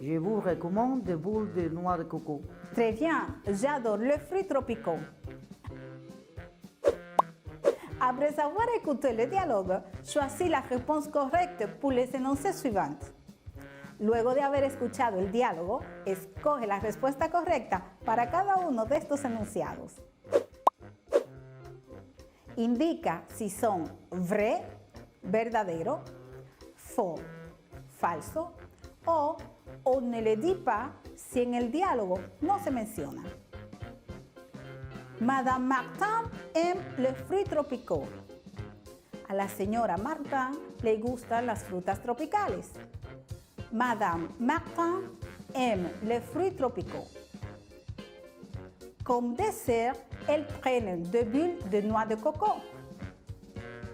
Je vous recommande des boules de noix de coco. Très bien, j'adore les fruits tropicaux. Après avoir écouté le dialogue, choisis la réponse correcte pour les énoncés suivants. Luego de haber escuchado el diálogo, escoge la respuesta correcta para cada uno de estos enunciados. Indica si son vrai, verdadero, faux, falso, o on ne le dit pas si en el diálogo no se menciona. Madame Martin aime les fruits tropicaux. A la señora Martin le gustan las frutas tropicales. Madame Martin aime les fruits tropicaux. Comme dessert, elles prennent des bulles de noix de coco.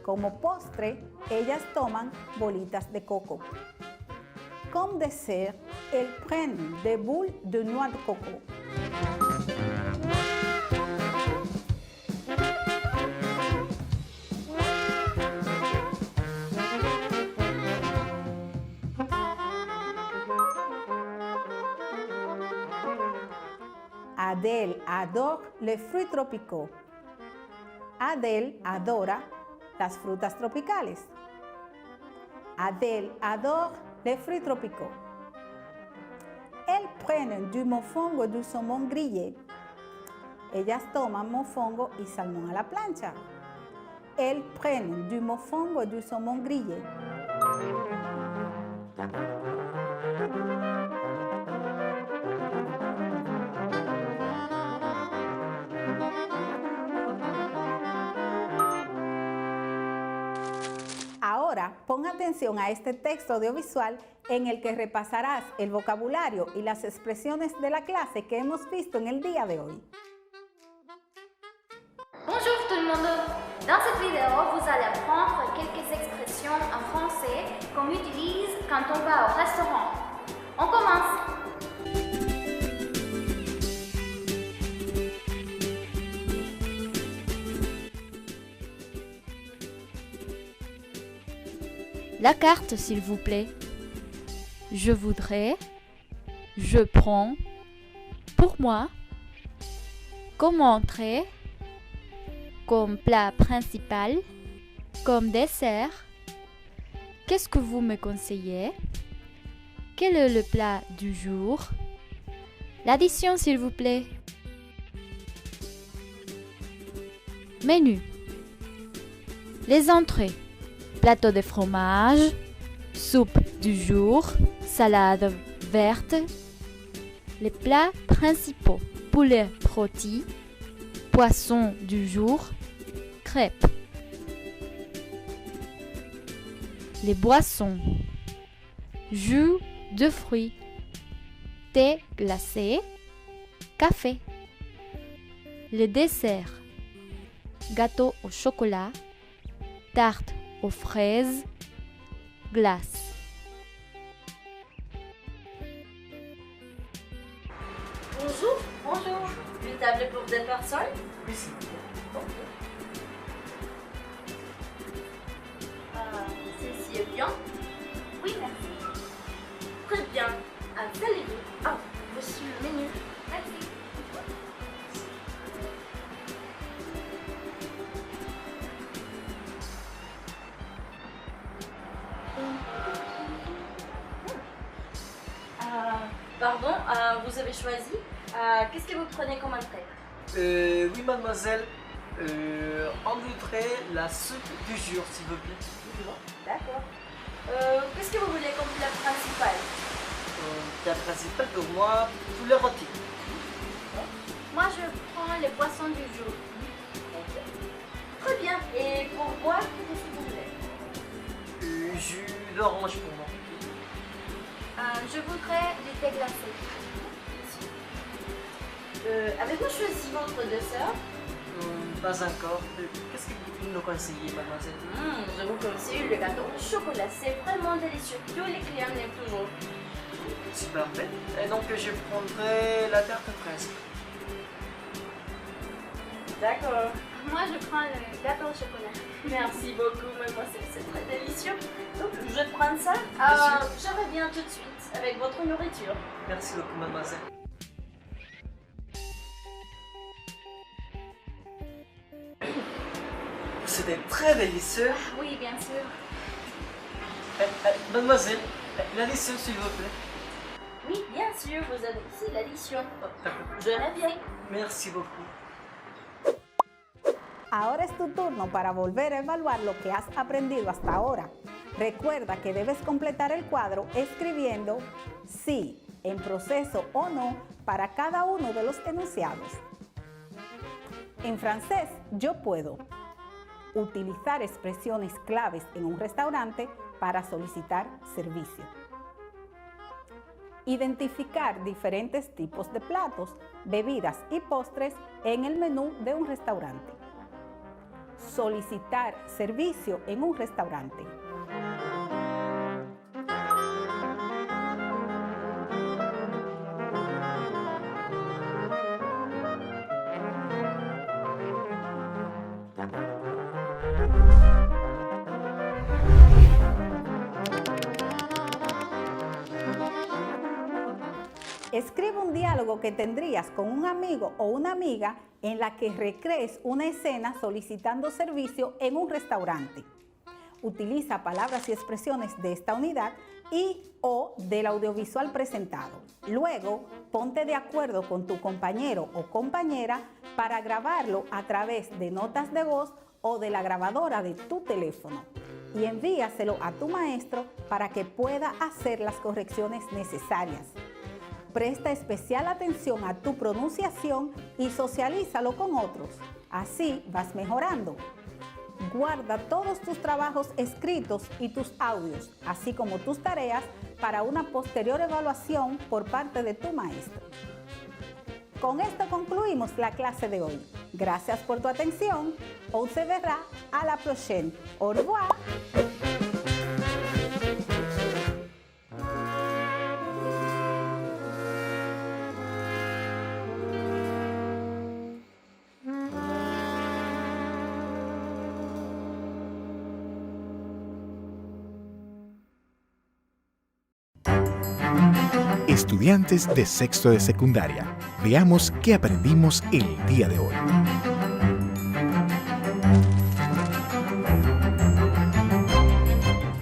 Como postre, ellas toman bolitas de coco. Comme dessert, elles prennent des boules de noix de coco. Adèle adore les fruits tropicaux. Adèle adora las frutas tropicales. Adèle adore les fruits tropicaux. Elles prennent du mofongo et du saumon grillé. Ellas toman mofongo y salmón a la plancha. Elles prennent du mofongo et du saumon grillé. Ahora, pon atención a este texto audiovisual en el que repasarás el vocabulario y las expresiones de la clase que hemos visto en el día de hoy. Bonjour tout le monde! Dans cette vidéo, vous allez apprendre quelques expressions en français qu'on utilise quand on va au restaurant. On commence! La carte, s'il vous plaît. Je voudrais. Je prends. Pour moi. Comme entrée. Comme plat principal. Comme dessert. Qu'est-ce que vous me conseillez? Quel est le plat du jour? L'addition, s'il vous plaît. Menu. Les entrées. Plateau de fromage, soupe du jour, salade verte. Les plats principaux, poulet rôti, poisson du jour, crêpes. Les boissons, jus de fruits, thé glacé, café. Les desserts, gâteau au chocolat, tarte aux fraises, glace. Bonjour, bonjour. Une table pour deux personnes? Oui, s'il vous plaît. Ceci est bien? Oui, merci. Très bien. Installez-vous. Ah, voici le menu. Merci. Pardon, vous avez choisi. Qu'est-ce que vous prenez comme entrée? Oui, mademoiselle. On voudrait la soupe du jour, s'il vous plaît. D'accord. Qu'est-ce que vous voulez comme plat principal? Plat principal pour moi, poulet rôti. Moi, je prends les poissons du jour. Très bien. Et pour boire, qu'est-ce que vous voulez? Jus d'orange pour moi. Je voudrais du thé glacé. Avez-vous choisi votre dessert? Pas encore. Qu'est-ce que vous nous conseillez, mademoiselle? Je vous conseille le gâteau au chocolat. C'est vraiment délicieux. Tous les clients l'aiment toujours. C'est parfait. Et donc, je prendrai la tarte fraise. D'accord. Moi, je prends le gâteau au chocolat. Merci beaucoup, mademoiselle. C'est très délicieux. Donc, je prends ça. Je reviens tout de suite avec votre nourriture. Merci beaucoup, mademoiselle. C'était très délicieux. Oui, bien sûr. Mademoiselle, l'addition, s'il vous plaît. Oui, bien sûr, vous avez ici l'addition. Je reviens. Merci beaucoup. Ahora es tu turno para volver a evaluar lo que has aprendido hasta ahora. Recuerda que debes completar el cuadro escribiendo sí, en proceso o no para cada uno de los enunciados. En francés, yo puedo utilizar expresiones claves en un restaurante para solicitar servicio. Identificar diferentes tipos de platos, bebidas y postres en el menú de un restaurante. Solicitar servicio en un restaurante. Escribe un diálogo que tendrías con un amigo o una amiga en la que recrees una escena solicitando servicio en un restaurante. Utiliza palabras y expresiones de esta unidad y o del audiovisual presentado. Luego, ponte de acuerdo con tu compañero o compañera para grabarlo a través de notas de voz o de la grabadora de tu teléfono y envíaselo a tu maestro para que pueda hacer las correcciones necesarias. Presta especial atención a tu pronunciación y socialízalo con otros. Así vas mejorando. Guarda todos tus trabajos escritos y tus audios, así como tus tareas, para una posterior evaluación por parte de tu maestro. Con esto concluimos la clase de hoy. Gracias por tu atención. On se verra à la prochaine. Au revoir. Estudiantes de sexto de secundaria, veamos qué aprendimos el día de hoy.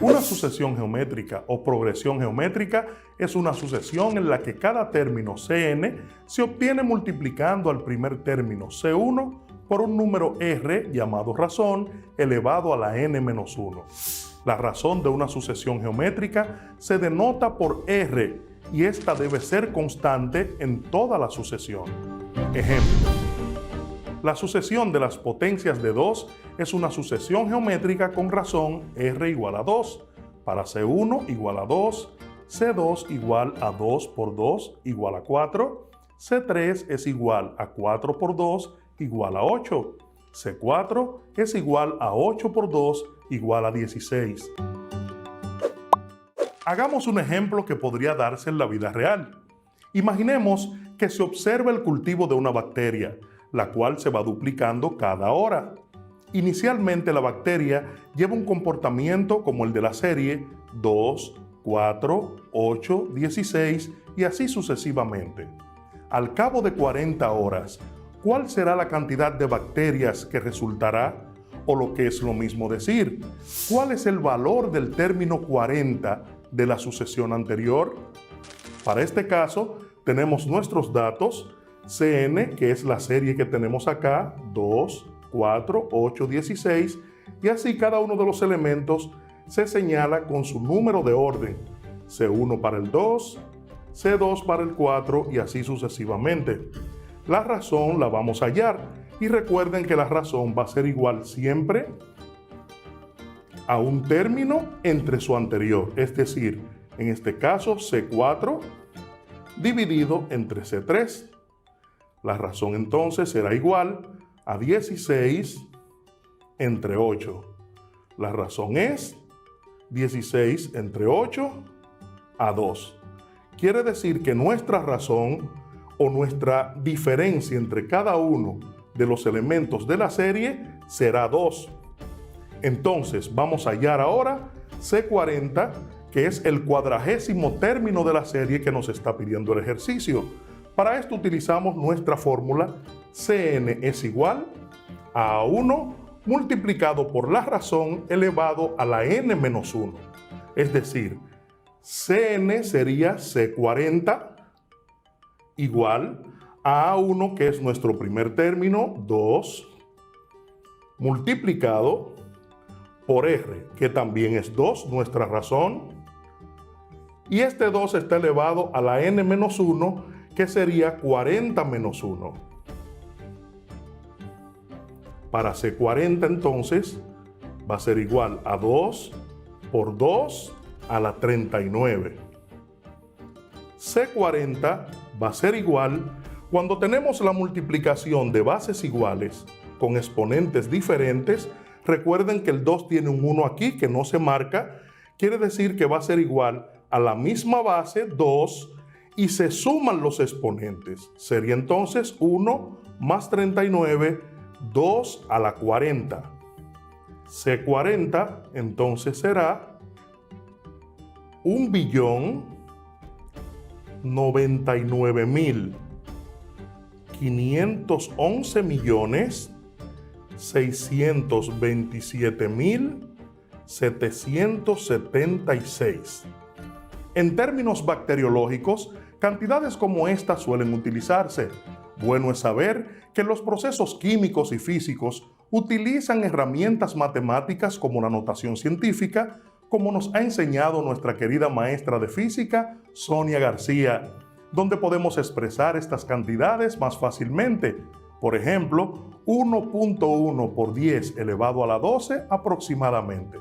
Una sucesión geométrica o progresión geométrica es una sucesión en la que cada término Cn se obtiene multiplicando al primer término C1 por un número R llamado razón elevado a la n-1. La razón de una sucesión geométrica se denota por R y esta debe ser constante en toda la sucesión. Ejemplo: la sucesión de las potencias de 2 es una sucesión geométrica con razón R igual a 2, para C1 igual a 2, C2 igual a 2 por 2 igual a 4, C3 es igual a 4 por 2 igual a 8, C4 es igual a 8 por 2 igual a 16. Hagamos un ejemplo que podría darse en la vida real. Imaginemos que se observa el cultivo de una bacteria, la cual se va duplicando cada hora. Inicialmente la bacteria lleva un comportamiento como el de la serie 2, 4, 8, 16 y así sucesivamente. Al cabo de 40 horas, ¿cuál será la cantidad de bacterias que resultará? O lo que es lo mismo decir, ¿cuál es el valor del término 40 de la sucesión anterior? Para este caso, tenemos nuestros datos, Cn, que es la serie que tenemos acá, 2, 4, 8, 16, y así cada uno de los elementos se señala con su número de orden, C1 para el 2, C2 para el 4 y así sucesivamente. La razón la vamos a hallar y recuerden que la razón va a ser igual siempre a un término entre su anterior, es decir, en este caso C4 dividido entre C3. La razón entonces será igual a 16 entre 8. La razón es 16 entre 8 a 2. Quiere decir que nuestra razón o nuestra diferencia entre cada uno de los elementos de la serie será 2. Entonces vamos a hallar ahora C40, que es el 40º término de la serie que nos está pidiendo el ejercicio. Para esto utilizamos nuestra fórmula Cn es igual a 1 multiplicado por la razón elevado a la n-1. Es decir, Cn sería C40 igual a A1, que es nuestro primer término, 2, multiplicado por R, que también es 2, nuestra razón. Y este 2 está elevado a la n menos 1, que sería 40 menos 1. Para C40 entonces va a ser igual a 2 por 2 a la 39. C40 va a ser igual cuando tenemos la multiplicación de bases iguales con exponentes diferentes. Recuerden que el 2 tiene un 1 aquí que no se marca, quiere decir que va a ser igual a la misma base 2 y se suman los exponentes. Sería entonces 1 más 39, 2 a la 40. C40 entonces será 199.511.627.776. En términos bacteriológicos, cantidades como esta suelen utilizarse. Bueno es saber que los procesos químicos y físicos utilizan herramientas matemáticas como la notación científica, como nos ha enseñado nuestra querida maestra de física, Sonia García, donde podemos expresar estas cantidades más fácilmente. Por ejemplo, 1.1 por 10 elevado a la 12 aproximadamente.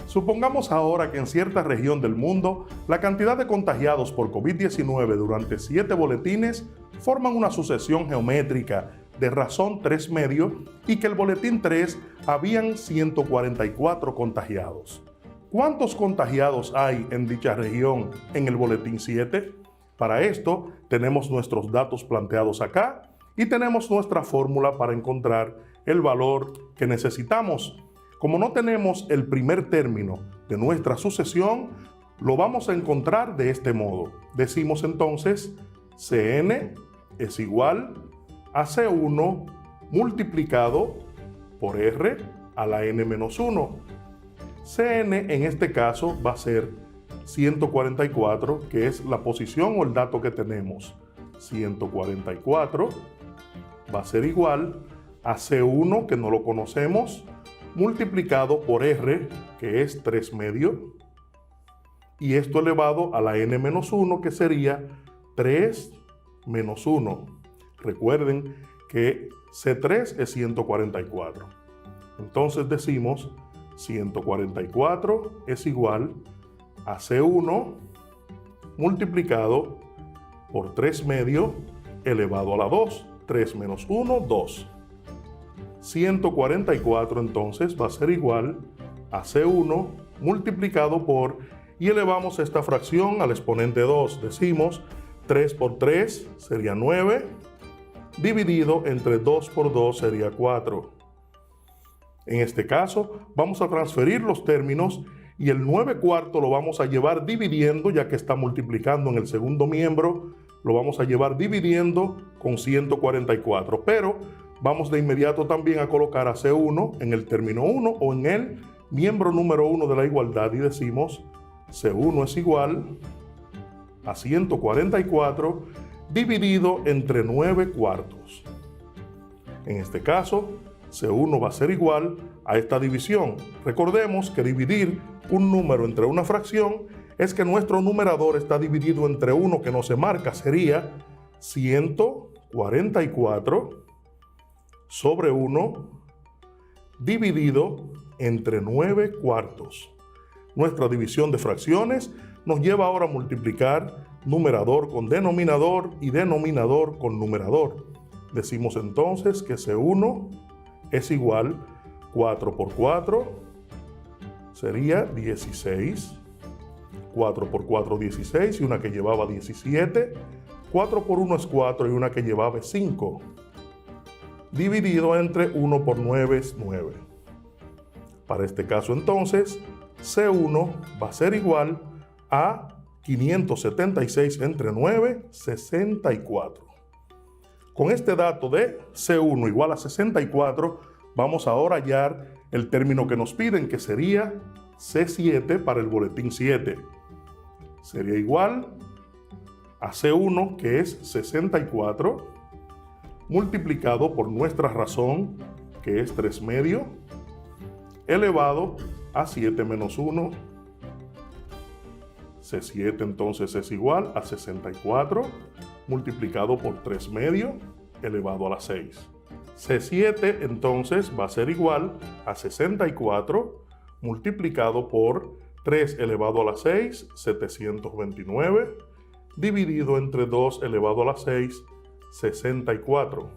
Supongamos ahora que en cierta región del mundo la cantidad de contagiados por COVID-19 durante 7 boletines forman una sucesión geométrica de razón 3 medios y que el boletín 3 habían 144 contagiados. ¿Cuántos contagiados hay en dicha región en el boletín 7? Para esto tenemos nuestros datos planteados acá y tenemos nuestra fórmula para encontrar el valor que necesitamos. Como no tenemos el primer término de nuestra sucesión, lo vamos a encontrar de este modo. Decimos entonces Cn es igual a C1 multiplicado por R a la n menos 1. Cn en este caso va a ser 144, que es la posición o el dato que tenemos. 144 va a ser igual a C1, que no lo conocemos, multiplicado por R, que es 3 medios, y esto elevado a la n menos 1, que sería 3 menos 1. Recuerden que C3 es 144. Entonces decimos 144 es igual a C1 multiplicado por 3 medios elevado a la 2. 3 menos 1, 2. 144 entonces va a ser igual a C1 multiplicado por, y elevamos esta fracción al exponente 2. Decimos 3 por 3 sería 9, dividido entre 2 por 2 sería 4. En este caso vamos a transferir los términos y el 9/4 lo vamos a llevar dividiendo, ya que está multiplicando en el segundo miembro, lo vamos a llevar dividiendo con 144, pero vamos de inmediato también a colocar a C1 en el término 1 o en el miembro número 1 de la igualdad y decimos C1 es igual a 144 dividido entre 9/4. En este caso, C1 va a ser igual a esta división. Recordemos que dividir un número entre una fracción es que nuestro numerador está dividido entre 1 que no se marca. Sería 144 sobre 1 dividido entre 9/4. Nuestra división de fracciones nos lleva ahora a multiplicar numerador con denominador y denominador con numerador. Decimos entonces que C1 es igual 4 por 4 sería 16. 4 por 4, 16 y una que llevaba 17. 4 por 1 es 4 y una que llevaba 5. Dividido entre 1 por 9 es 9. Para este caso entonces, C1 va a ser igual a 576 entre 9, 64. Con este dato de C1 igual a 64, vamos ahora a hallar el término que nos piden, que sería C7 para el boletín 7. Sería igual a C1, que es 64, multiplicado por nuestra razón, que es 3 medios, elevado a 7 menos 1. C7 entonces es igual a 64 multiplicado por 3 medios elevado a la 6. C7 entonces va a ser igual a 64 multiplicado por 3 elevado a la 6, 729, dividido entre 2 elevado a la 6, 64.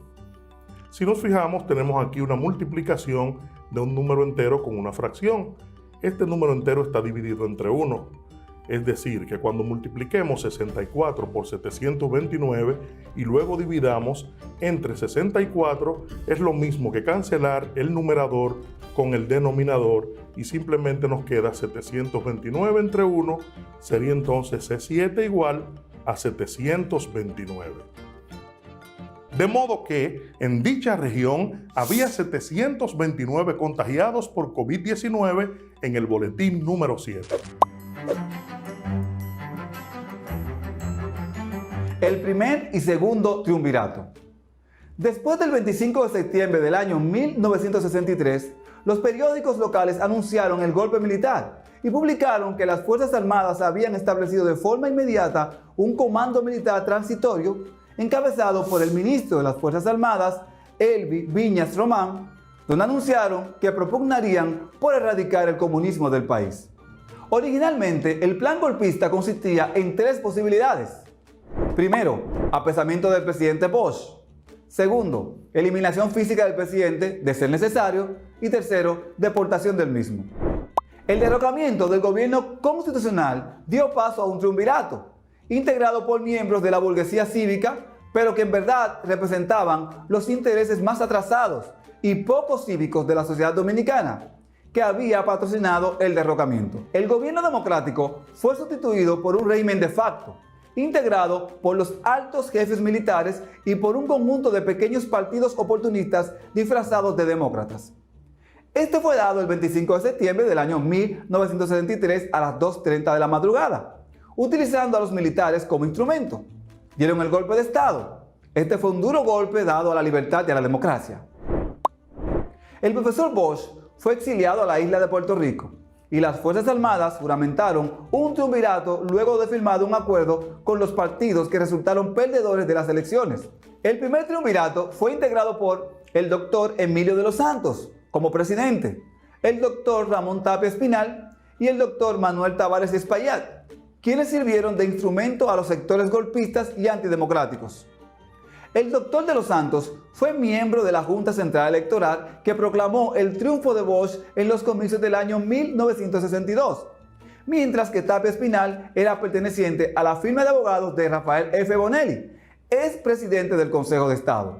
Si nos fijamos, tenemos aquí una multiplicación de un número entero con una fracción. Este número entero está dividido entre 1. Es decir, que cuando multipliquemos 64 por 729 y luego dividamos entre 64, es lo mismo que cancelar el numerador con el denominador y simplemente nos queda 729 entre 1, sería entonces C7 igual a 729. De modo que en dicha región había 729 contagiados por COVID-19 en el boletín número 7. El primer y segundo triunvirato. Después del 25 de septiembre del año 1963, los periódicos locales anunciaron el golpe militar y publicaron que las Fuerzas Armadas habían establecido de forma inmediata un comando militar transitorio encabezado por el ministro de las Fuerzas Armadas, Elvi Viñas Román, donde anunciaron que propugnarían por erradicar el comunismo del país. Originalmente, el plan golpista consistía en 3 posibilidades. Primero, apresamiento del presidente Bosch. Segundo, eliminación física del presidente, de ser necesario. Y tercero, deportación del mismo. El derrocamiento del gobierno constitucional dio paso a un triunvirato, integrado por miembros de la burguesía cívica, pero que en verdad representaban los intereses más atrasados y poco cívicos de la sociedad dominicana, que había patrocinado el derrocamiento. El gobierno democrático fue sustituido por un régimen de facto, integrado por los altos jefes militares y por un conjunto de pequeños partidos oportunistas disfrazados de demócratas. Este fue dado el 25 de septiembre del año 1973 a las 2:30 de la madrugada, utilizando a los militares como instrumento. Dieron el golpe de Estado. Este fue un duro golpe dado a la libertad y a la democracia. El profesor Bosch fue exiliado a la isla de Puerto Rico y las Fuerzas Armadas juramentaron un triunvirato luego de firmado un acuerdo con los partidos que resultaron perdedores de las elecciones. El primer triunvirato fue integrado por el doctor Emilio de los Santos como presidente, el doctor Ramón Tapia Espinal y el doctor Manuel Tavares Espaillat, quienes sirvieron de instrumento a los sectores golpistas y antidemocráticos. El doctor de los Santos fue miembro de la Junta Central Electoral que proclamó el triunfo de Bosch en los comicios del año 1962, mientras que Tapia Espinal era perteneciente a la firma de abogados de Rafael F. Bonelli, ex presidente del Consejo de Estado.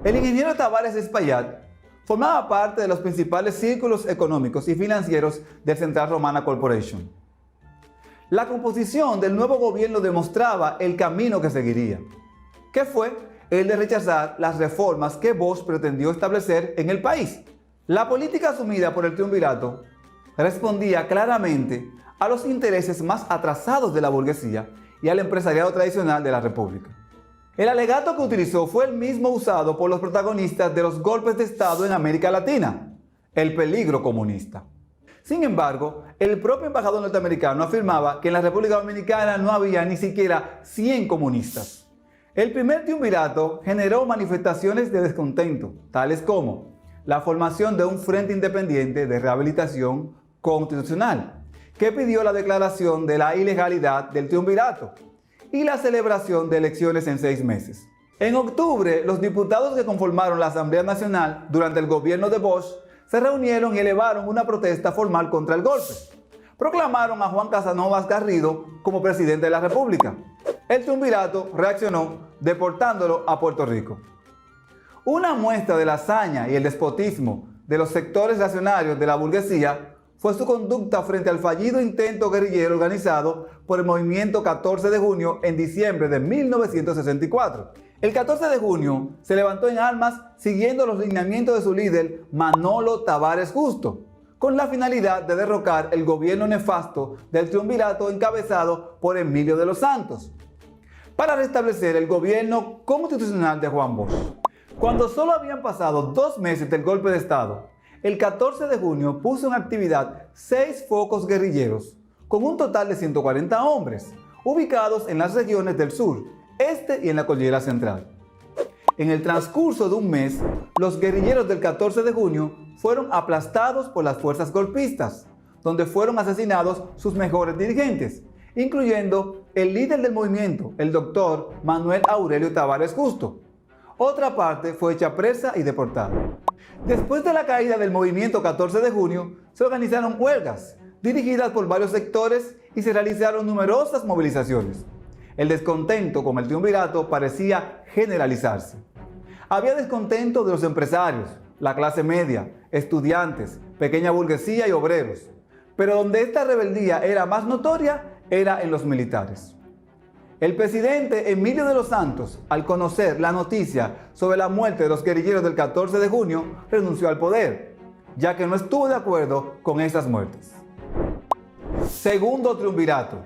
El ingeniero Tavares Espaillat formaba parte de los principales círculos económicos y financieros del Central Romana Corporation. La composición del nuevo gobierno demostraba el camino que seguiría, que fue el de rechazar las reformas que Bosch pretendió establecer en el país. La política asumida por el triunvirato respondía claramente a los intereses más atrasados de la burguesía y al empresariado tradicional de la República. El alegato que utilizó fue el mismo usado por los protagonistas de los golpes de Estado en América Latina, el peligro comunista. Sin embargo, el propio embajador norteamericano afirmaba que en la República Dominicana no había ni siquiera 100 comunistas. El primer triunvirato generó manifestaciones de descontento, tales como la formación de un Frente Independiente de Rehabilitación Constitucional, que pidió la declaración de la ilegalidad del triunvirato y la celebración de elecciones en 6 meses. En octubre, los diputados que conformaron la Asamblea Nacional durante el gobierno de Bosch se reunieron y elevaron una protesta formal contra el golpe. Proclamaron a Juan Casanovas Garrido como presidente de la República. El triunvirato reaccionó deportándolo a Puerto Rico. Una muestra de la hazaña y el despotismo de los sectores reaccionarios de la burguesía fue su conducta frente al fallido intento guerrillero organizado por el movimiento 14 de junio en diciembre de 1964. El 14 de junio se levantó en armas siguiendo los lineamientos de su líder Manolo Tavares Justo, con la finalidad de derrocar el gobierno nefasto del triunvirato encabezado por Emilio de los Santos, para restablecer el gobierno constitucional de Juan Bosch. Cuando solo habían pasado 2 meses del golpe de Estado, el 14 de junio puso en actividad 6 focos guerrilleros, con un total de 140 hombres, ubicados en las regiones del sur, este y en la Cordillera Central. En el transcurso de un mes, los guerrilleros del 14 de junio fueron aplastados por las fuerzas golpistas, donde fueron asesinados sus mejores dirigentes, incluyendo el líder del movimiento, el doctor Manuel Aurelio Tavares Justo. Otra parte fue hecha presa y deportada. Después de la caída del movimiento 14 de junio, se organizaron huelgas, dirigidas por varios sectores, y se realizaron numerosas movilizaciones. El descontento con el triunvirato parecía generalizarse. Había descontento de los empresarios, la clase media, estudiantes, pequeña burguesía y obreros. Pero donde esta rebeldía era más notoria era en los militares. El presidente Emilio de los Santos, al conocer la noticia sobre la muerte de los guerrilleros del 14 de junio, renunció al poder, ya que no estuvo de acuerdo con estas muertes. Segundo triunvirato.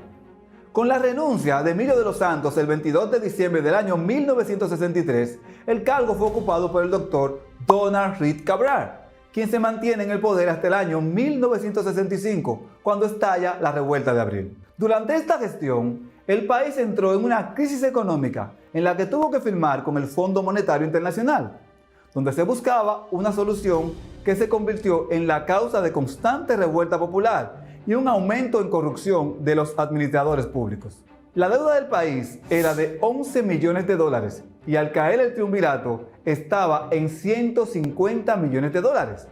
Con la renuncia de Emilio de los Santos el 22 de diciembre del año 1963, el cargo fue ocupado por el doctor Donald Reed Cabral, quien se mantiene en el poder hasta el año 1965, cuando estalla la Revuelta de Abril. Durante esta gestión, el país entró en una crisis económica en la que tuvo que firmar con el Fondo Monetario Internacional, donde se buscaba una solución que se convirtió en la causa de constante revuelta popular y un aumento en corrupción de los administradores públicos. La deuda del país era de 11 millones de dólares y al caer el triunvirato estaba en 150 millones de dólares.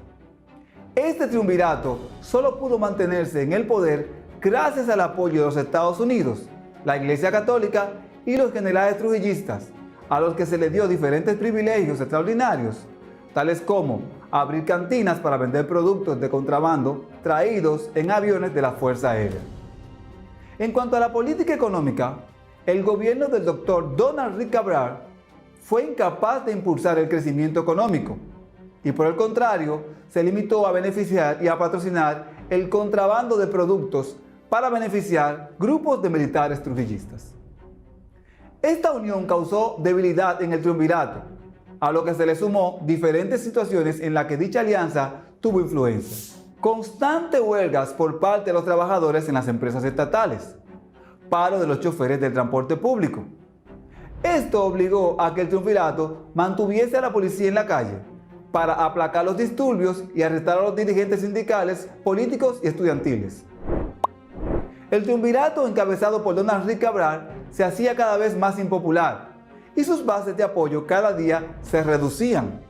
Este triunvirato solo pudo mantenerse en el poder gracias al apoyo de los Estados Unidos, la Iglesia Católica y los generales trujillistas, a los que se les dio diferentes privilegios extraordinarios, tales como abrir cantinas para vender productos de contrabando traídos en aviones de la Fuerza Aérea. En cuanto a la política económica, el gobierno del doctor Donald Reed Cabral fue incapaz de impulsar el crecimiento económico y, por el contrario, se limitó a beneficiar y a patrocinar el contrabando de productos para beneficiar grupos de militares trujillistas. Esta unión causó debilidad en el triunvirato, a lo que se le sumó diferentes situaciones en las que dicha alianza tuvo influencia. Constantes huelgas por parte de los trabajadores en las empresas estatales, paro de los choferes del transporte público. Esto obligó a que el triunvirato mantuviese a la policía en la calle para aplacar los disturbios y arrestar a los dirigentes sindicales, políticos y estudiantiles. El triunvirato, encabezado por Donald Reed Cabral, se hacía cada vez más impopular y sus bases de apoyo cada día se reducían.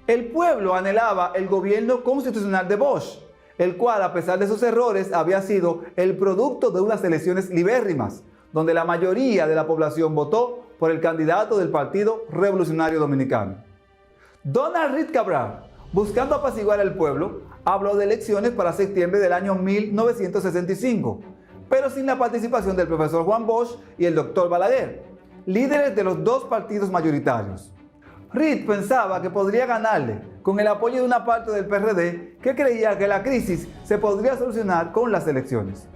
El pueblo anhelaba el gobierno constitucional de Bosch, el cual, a pesar de sus errores, había sido el producto de unas elecciones libérrimas, donde la mayoría de la población votó por el candidato del Partido Revolucionario Dominicano. Donald Reed Cabral, buscando apaciguar al pueblo, habló de elecciones para septiembre del año 1965, pero sin la participación del profesor Juan Bosch y el doctor Balaguer, líderes de los dos partidos mayoritarios. Reed pensaba que podría ganarle con el apoyo de una parte del PRD que creía que la crisis se podría solucionar con las elecciones.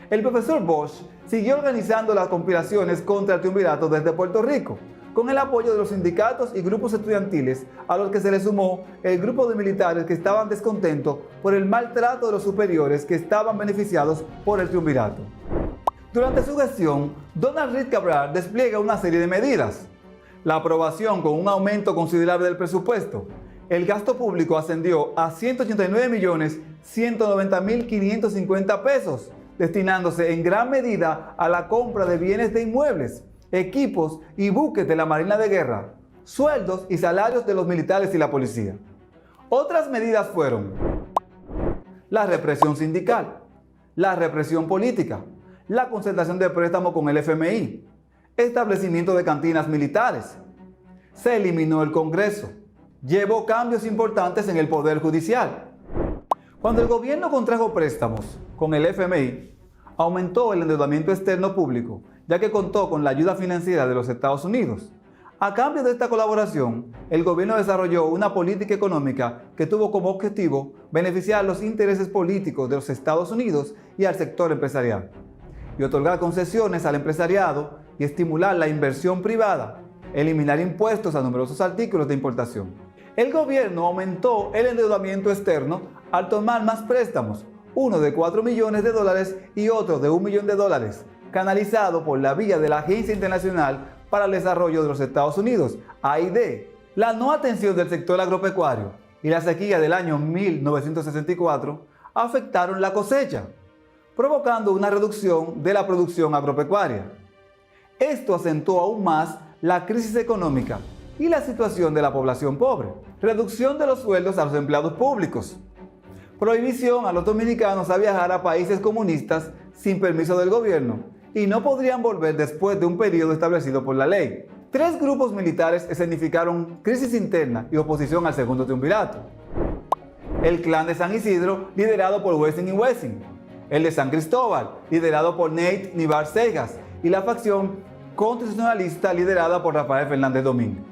El profesor Bosch siguió organizando las conspiraciones contra el triunvirato desde Puerto Rico, con el apoyo de los sindicatos y grupos estudiantiles, a los que se le sumó el grupo de militares que estaban descontentos por el maltrato de los superiores que estaban beneficiados por el triunvirato. Durante su gestión, Donald Reed Cabral despliega una serie de medidas. La aprobación con un aumento considerable del presupuesto. El gasto público ascendió a 189.190.550 pesos, destinándose en gran medida a la compra de bienes de inmuebles, equipos y buques de la Marina de Guerra, sueldos y salarios de los militares y la policía. Otras medidas fueron la represión sindical, la represión política, la concentración de préstamos con el FMI, establecimiento de cantinas militares. Se eliminó el Congreso, llevó cambios importantes en el Poder Judicial. Cuando el gobierno contrajo préstamos con el FMI, aumentó el endeudamiento externo público, ya que contó con la ayuda financiera de los Estados Unidos. A cambio de esta colaboración, el gobierno desarrolló una política económica que tuvo como objetivo beneficiar los intereses políticos de los Estados Unidos y al sector empresarial, y otorgar concesiones al empresariado y estimular la inversión privada, eliminar impuestos a numerosos artículos de importación. El gobierno aumentó el endeudamiento externo al tomar más préstamos, uno de $4 millones y otro de $1 millón, canalizado por la vía de la Agencia Internacional para el Desarrollo de los Estados Unidos, AID. La no atención del sector agropecuario y la sequía del año 1964 afectaron la cosecha, provocando una reducción de la producción agropecuaria. Esto acentuó aún más la crisis económica y la situación de la población pobre. Reducción de los sueldos a los empleados públicos. Prohibición a los dominicanos a viajar a países comunistas sin permiso del gobierno y no podrían volver después de un periodo establecido por la ley. 3 grupos militares escenificaron crisis interna y oposición al segundo triunvirato. El clan de San Isidro, liderado por Wessing y Wessing. El de San Cristóbal, liderado por Nate Nivar Segas. Y la facción constitucionalista, liderada por Rafael Fernández Domínguez.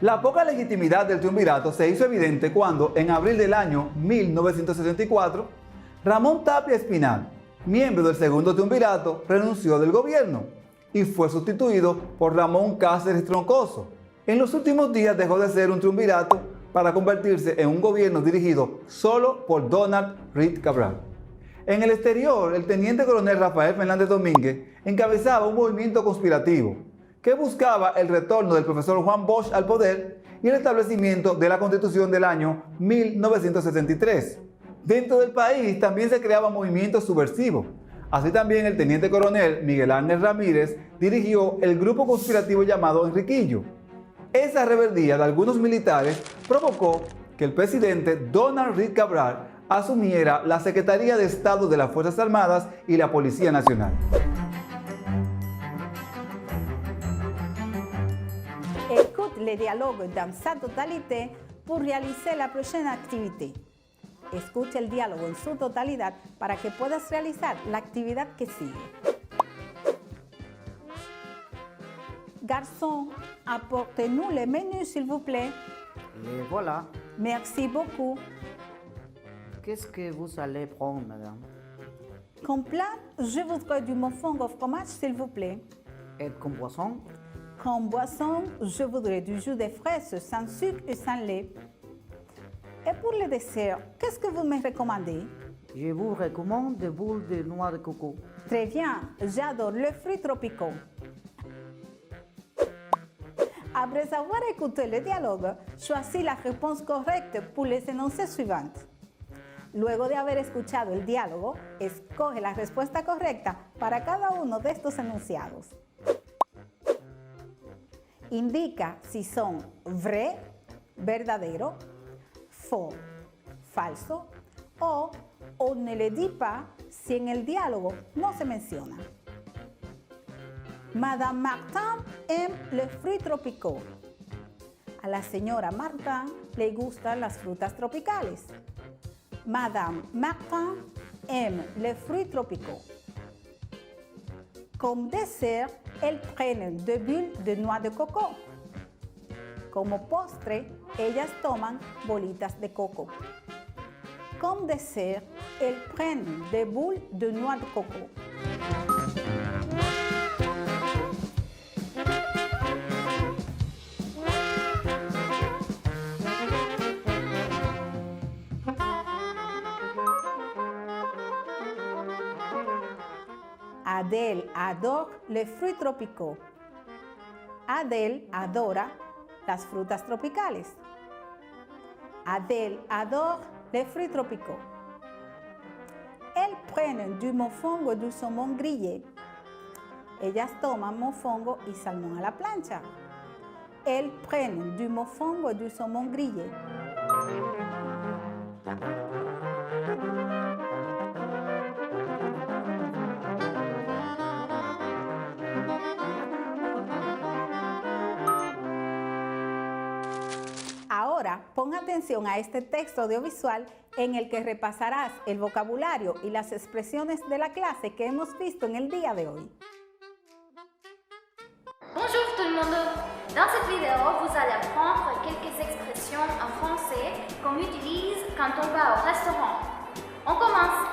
La poca legitimidad del triunvirato se hizo evidente cuando, en abril del año 1964, Ramón Tapia Espinal, miembro del segundo triunvirato, renunció del gobierno y fue sustituido por Ramón Cáceres Troncoso. En los últimos días dejó de ser un triunvirato para convertirse en un gobierno dirigido solo por Donald Reed Cabral. En el exterior, el teniente coronel Rafael Fernández Domínguez encabezaba un movimiento conspirativo que buscaba el retorno del profesor Juan Bosch al poder y el establecimiento de la Constitución del año 1963. Dentro del país también se creaban movimientos subversivos. Así también el teniente coronel Miguel Ángel Ramírez dirigió el grupo conspirativo llamado Enriquillo. Esa rebeldía de algunos militares provocó que el presidente Donald Reed Cabral asumiera la Secretaría de Estado de las Fuerzas Armadas y la Policía Nacional. Écoute les dialogues dans sa totalité pour réaliser la prochaine activité. Escucha el diálogo en su totalidad para que puedas realizar la actividad que sigue. Garçon, apportez-nous le menu, s'il vous plaît. Les voilà. Merci beaucoup. Qu'est-ce que vous allez prendre, madame? Comme plat, je voudrais du mofongo au fromage, s'il vous plaît. Et comme boisson? Comme boisson, je voudrais du jus de fraises sans sucre et sans lait. Et pour le dessert, qu'est-ce que vous me recommandez? Je vous recommande des boules de noix de coco. Très bien, j'adore les fruits tropicaux. Après avoir écouté le dialogue, choisis la réponse correcte pour les énoncés suivants. Luego de haber escuchado el diálogo, escoge la respuesta correcta para cada uno de estos enunciados. Indica si son vrai, verdadero, faux, falso, o on ne le dit pas si en el diálogo no se menciona. Madame Martin aime les fruits tropicaux. A la señora Martin le gustan las frutas tropicales. Madame Martin aime les fruits tropicaux. Comme dessert, elles prennent 2 bulles de noix de coco. Como postre, ellas toman bolitas de coco. Comme dessert, elles prennent 2 boules de noix de coco. Adèle adore les fruits tropicaux. Adèle adora las frutas tropicales. Adèle adore les fruits tropicaux. Elles prennent du mofongo du saumon grillé. Ellas toman mofongo y salmón a la plancha. Elles prennent du mofongo du saumon grillé. Ahora, pon atención a este texto audiovisual en el que repasarás el vocabulario y las expresiones de la clase que hemos visto en el día de hoy. Bonjour tout le monde. Dans cette vidéo, vous allez apprendre quelques expressions en français qu'on utilise quand on va au restaurant. On commence.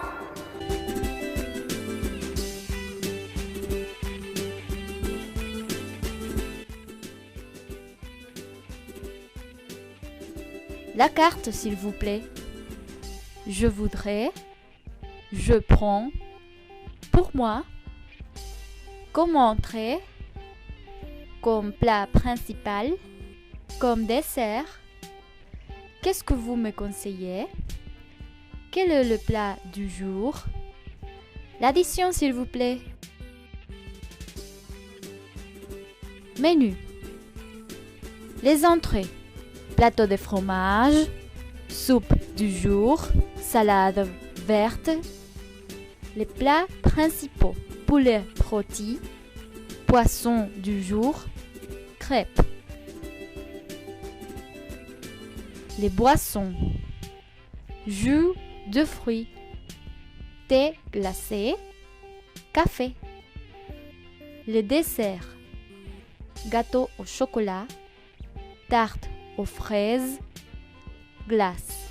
La carte, s'il vous plaît. Je voudrais, je prends, pour moi, comme entrée, comme plat principal, comme dessert. Qu'est-ce que vous me conseillez? Quel est le plat du jour? L'addition, s'il vous plaît. Menu. Les entrées. Plateau de fromage, soupe du jour, salade verte. Les plats principaux. Poulet rôti, poisson du jour, crêpes. Les boissons. Jus de fruits, thé glacé, café. Les desserts. Gâteau au chocolat, tarte aux fraises, glace.